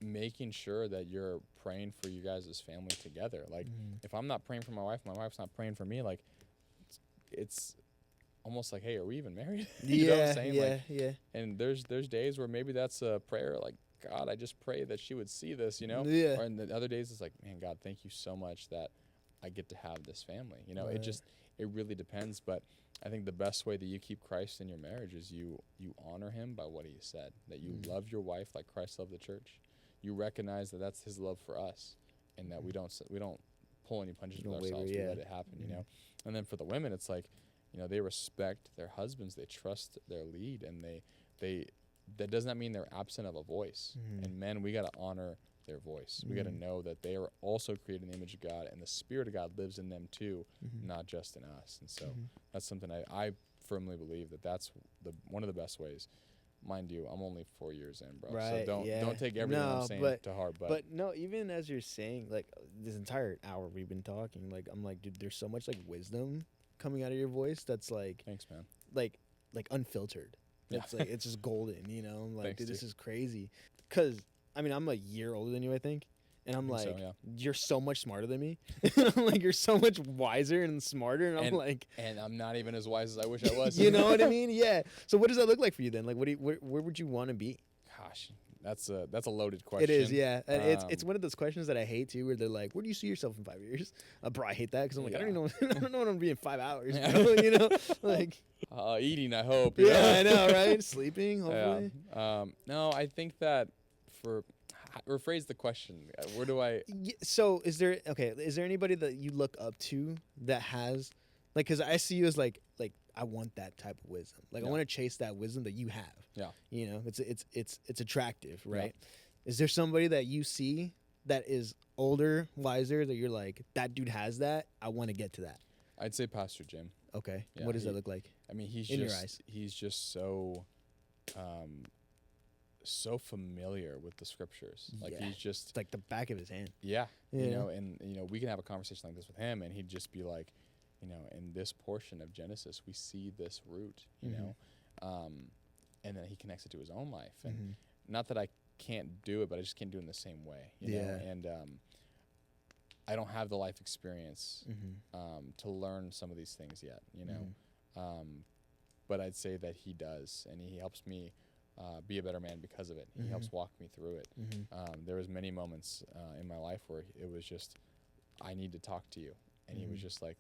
making sure that you're praying for you guys as family together. Like, if I'm not praying for my wife's not praying for me, like, it's almost like, hey, are we even married? You know what I'm saying? Yeah. And there's days where maybe that's a prayer, like, God, I just pray that she would see this, you know? Yeah. Or in the other days, it's like, man, God, thank you so much that I get to have this family. You know, it really depends. But I think the best way that you keep Christ in your marriage is you honor him by what he said, that you love your wife like Christ loved the church. You recognize that that's his love for us, and that we don't pull any punches with ourselves. We let it happen, you know? And then for the women, it's like, you know, they respect their husbands, they trust their lead, and they that does not mean they're absent of a voice. And men, we got to honor their voice. We got to know that they are also created in the image of God, and the Spirit of God lives in them too, not just in us. And so that's something I firmly believe that's one of the best ways. Mind you, I'm only 4 years in, bro. Right, so don't take everything I'm saying to heart. But no, even as you're saying, like, this entire hour we've been talking, like, I'm like, dude, there's so much like wisdom coming out of your voice that's like, thanks, man. Like unfiltered. It's like, it's just golden, you know? I'm like, Thanks, dude, this is crazy. Because I mean, I'm a year older than you, I think. And I'm like, you're so much smarter than me. I'm like, you're so much wiser and smarter. And I'm like, and I'm not even as wise as I wish I was. You know what I mean? Yeah. So what does that look like for you then? Like, where would you want to be? Gosh, that's a loaded question. It is, yeah. And it's one of those questions that I hate too, where they're like, where do you see yourself in 5 years? Bro, I hate that because I'm like, I don't even know. I don't know what I'm gonna be in 5 hours. Bro, you know, like eating. I hope. Yeah, I know, right? Sleeping, hopefully. Yeah. No, I think that rephrase the question. Where do I? So is there anybody that you look up to that has, like, because I see you as like I want that type of wisdom. Like I want to chase that wisdom that you have. Yeah. You know, it's attractive, right? Yeah. Is there somebody that you see that is older, wiser, that you're like, that dude has that? I want to get to that. I'd say Pastor Jim. Okay. Yeah, what does that look like? I mean, he's just so familiar with the scriptures. Like he's just, it's like the back of his hand. Yeah. You know, and you know, we can have a conversation like this with him, and he'd just be like, you know, in this portion of Genesis, we see this root, you know, and then he connects it to his own life. And not that I can't do it, but I just can't do it in the same way, you know? And I don't have the life experience to learn some of these things yet, you know? But I'd say that he does, and he helps me be a better man because of it. He helps walk me through it. There was many moments in my life where it was just, I need to talk to you. And he was just like,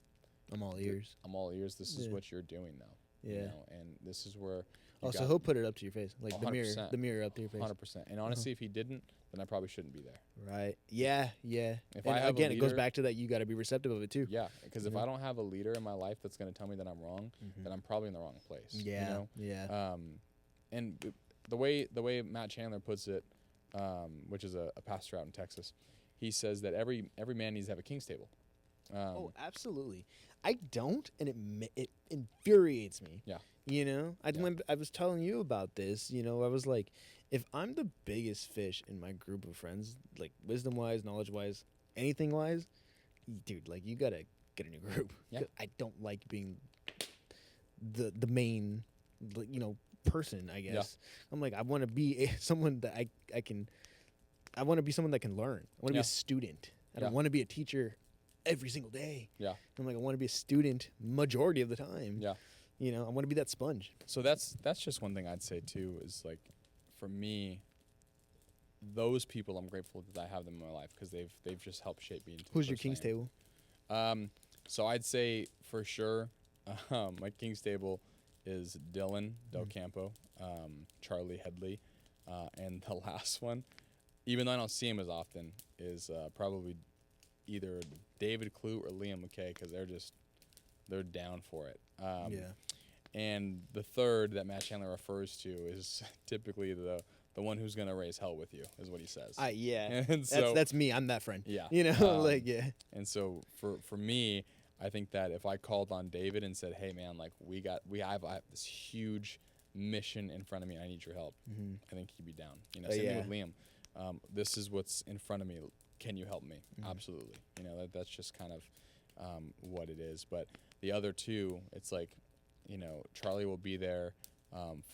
I'm all ears. I'm all ears. This is what you're doing now. Yeah. You know? And this is where. So he'll put it up to your face, like the mirror up to your face. 100%. And honestly, if he didn't, then I probably shouldn't be there. Right. Yeah. Yeah. If I have again, it goes back to that. You got to be receptive of it too. Yeah. Because if I don't have a leader in my life that's going to tell me that I'm wrong, then I'm probably in the wrong place. Yeah. You know? Yeah. And the way Matt Chandler puts it, which is a pastor out in Texas, he says that every man needs to have a king's table. Oh, absolutely. I don't, and it infuriates me. Yeah. You know, when I was telling you about this, you know, I was like, if I'm the biggest fish in my group of friends, like wisdom-wise, knowledge-wise, anything-wise, dude, like you gotta get a new group. Yeah. I don't like being the main, you know, person. I guess. Yeah. I'm like, I want to be someone that I can. I want to be someone that can learn. I want to be a student. I don't want to be a teacher every single day. Yeah. I'm like, I want to be a student majority of the time. Yeah. You know, I want to be that sponge. So that's just one thing I'd say too, is like, for me, those people, I'm grateful that I have them in my life because they've just helped shape me into. Who's your king's table? So I'd say for sure, my king's table is Dylan Del Campo, Charlie Headley, And the last one, even though I don't see him as often, is probably either David Clute or Liam McKay, because they're down for it. And the third that Matt Chandler refers to is typically the one who's gonna raise hell with you, is what he says. Yeah. And so that's me. I'm that friend. yeah, You know, like yeah. And so for me, I think that if I called on David and said, "Hey man, like I have this huge mission in front of me. I need your help," I think he'd be down. You know, same thing with Liam. This is what's in front of me. Can you help me? Absolutely. You know, that's just kind of what it is. But the other two, it's like, you know, Charlie will be there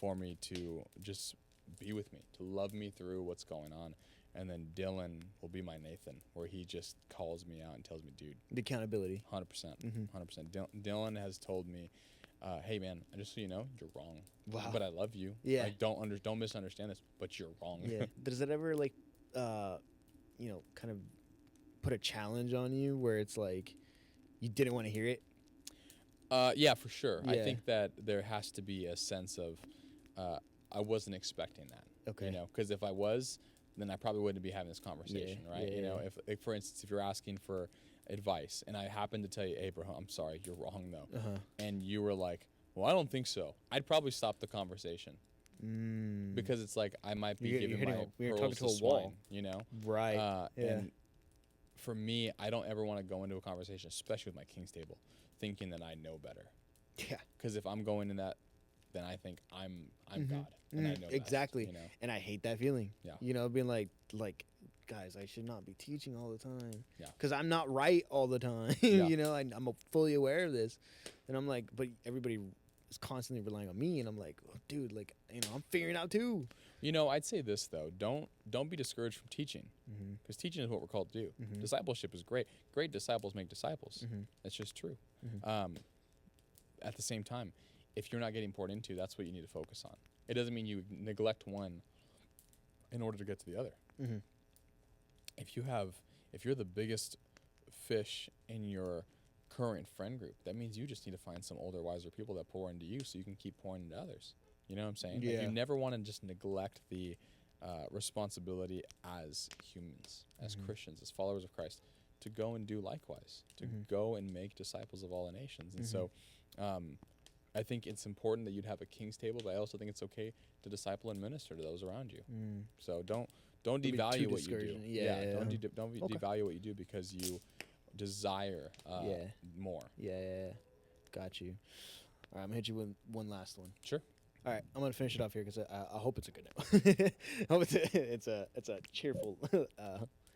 for me to just be with me, to love me through what's going on. And then Dylan will be my Nathan, where he just calls me out and tells me, dude. The accountability. 100%. 100%. Dylan has told me, hey, man, just so you know, you're wrong. Wow. But I love you. Yeah. Like, don't misunderstand this, but you're wrong. Yeah. Does it ever, like, you know, kind of put a challenge on you where it's like you didn't want to hear it? Yeah, for sure. Yeah. I think that there has to be a sense of I wasn't expecting that. Okay. You know, because if I was, then I probably wouldn't be having this conversation, right? Yeah, you know, if like, for instance, if you're asking for advice and I happen to tell you, Abraham, I'm sorry, you're wrong though, and you were like, well, I don't think so, I'd probably stop the conversation. Because it's like I might be giving my pearls to swine, wall. You know? Right. And for me, I don't ever want to go into a conversation, especially with my King's Table, thinking that I know better. Yeah. Because if I'm going in that, then I think I'm God, and I know exactly. best, you know? And I hate that feeling. Yeah. You know, being like, guys, I should not be teaching all the time. Yeah. Because I'm not right all the time. Yeah. You know, I'm fully aware of this, and I'm like, but everybody is constantly relying on me, and I'm like, oh, dude, like, you know, I'm figuring it out too. You know, I'd say this though: don't be discouraged from teaching, because teaching is what we're called to do. Discipleship is great. Great disciples make disciples. That's just true. At the same time, if you're not getting poured into, that's what you need to focus on. It doesn't mean you neglect one in order to get to the other. If you're the biggest fish in your current friend group, that means you just need to find some older, wiser people that pour into you so you can keep pouring into others. You know what I'm saying? Yeah. Like, you never want to just neglect the responsibility as humans, as Christians, as followers of Christ, to go and do likewise, to go and make disciples of all the nations. And so I think it's important that you'd have a King's Table, but I also think it's okay to disciple and minister to those around you. So don't devalue what you do. Don't devalue what you do because you desire more. Yeah. Got you. All right, I'm gonna hit you with one last one. Sure. All right, I'm gonna finish it off here because I hope it's a good note. I hope it's a cheerful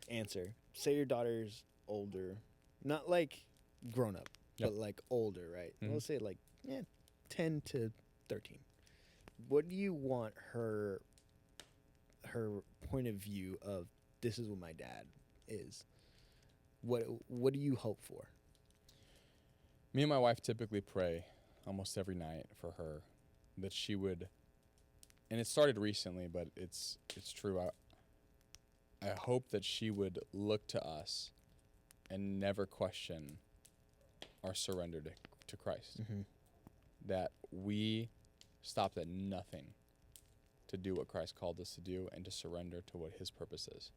answer. Say your daughter's older, not like grown up, but like older, right? Let's say like 10 to 13. What do you want her point of view of? This is what my dad is. What do you hope for? Me and my wife typically pray almost every night for her that she would, and it started recently, but it's true. I hope that she would look to us and never question our surrender to Christ. That we stopped at nothing to do what Christ called us to do and to surrender to what his purpose is.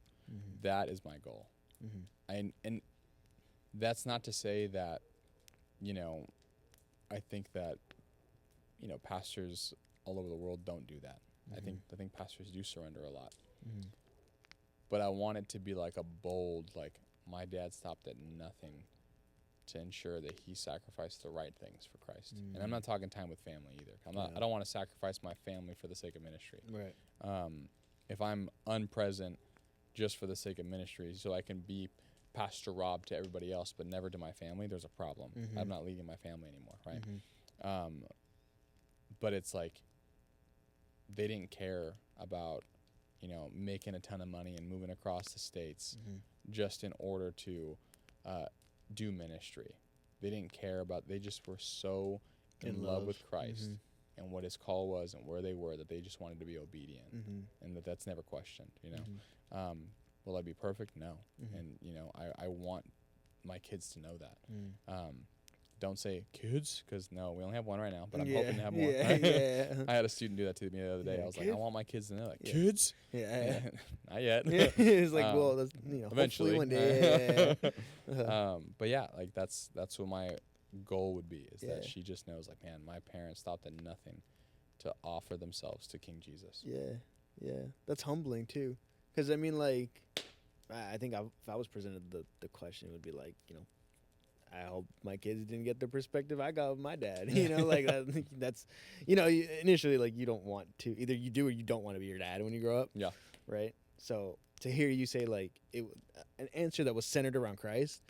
That is my goal. And that's not to say that, you know, I think that, you know, pastors all over the world don't do that. I think pastors do surrender a lot. But I want it to be like a bold, like, my dad stopped at nothing to ensure that he sacrificed the right things for Christ. And I'm not talking time with family either. I don't want to sacrifice my family for the sake of ministry. Right. If I'm unpresent just for the sake of ministry, so I can be Pastor Rob to everybody else, but never to my family, there's a problem. I'm not leading my family anymore, right? But it's like they didn't care about, you know, making a ton of money and moving across the states just in order to do ministry. They didn't care about, they just were so in love with Christ and what his call was and where they were, that they just wanted to be obedient, and that's never questioned, you know. Will I be perfect? No. And, you know, I want my kids to know that. don't say kids, because no, we only have one right now, but I'm Yeah, hoping to have more. yeah. I had a student do that to me the other day. Yeah, I was like, kid? I want my kids to know, like, Yeah. kids? Yeah. Not yet. It's like, well, that's, Eventually. hopefully one day. But yeah, like that's what my goal would be, is that Yeah. she just knows, like, man, my parents stopped at nothing to offer themselves to King Jesus. Yeah. That's humbling too. Because, I mean, like, I think if I was presented the question, it would be like, I hope my kids didn't get the perspective I got with my dad. Like that's, initially, like, you don't want to, either you do or you don't want to be your dad when you grow up. Yeah. Right. So to hear you say, like, an answer that was centered around Christ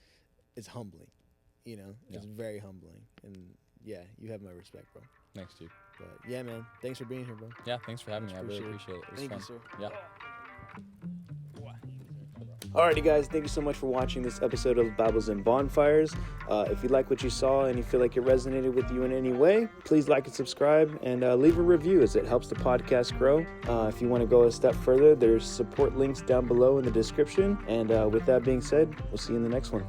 is humbling. It's very humbling. And yeah, you have my respect, bro. Thanks, dude. But yeah, man, thanks for being here, bro. Yeah, thanks for having me. I really Appreciate appreciate it. It was Thank fun. you, sir. Yeah. Alrighty, guys, thank you so much for watching this episode of Bibles and Bonfires. If you like what you saw and you feel like it resonated with you in any way, please like and subscribe, and leave a review, as it helps the podcast grow. If you want to go a step further, there's support links down below in the description. And with that being said, we'll see you in the next one.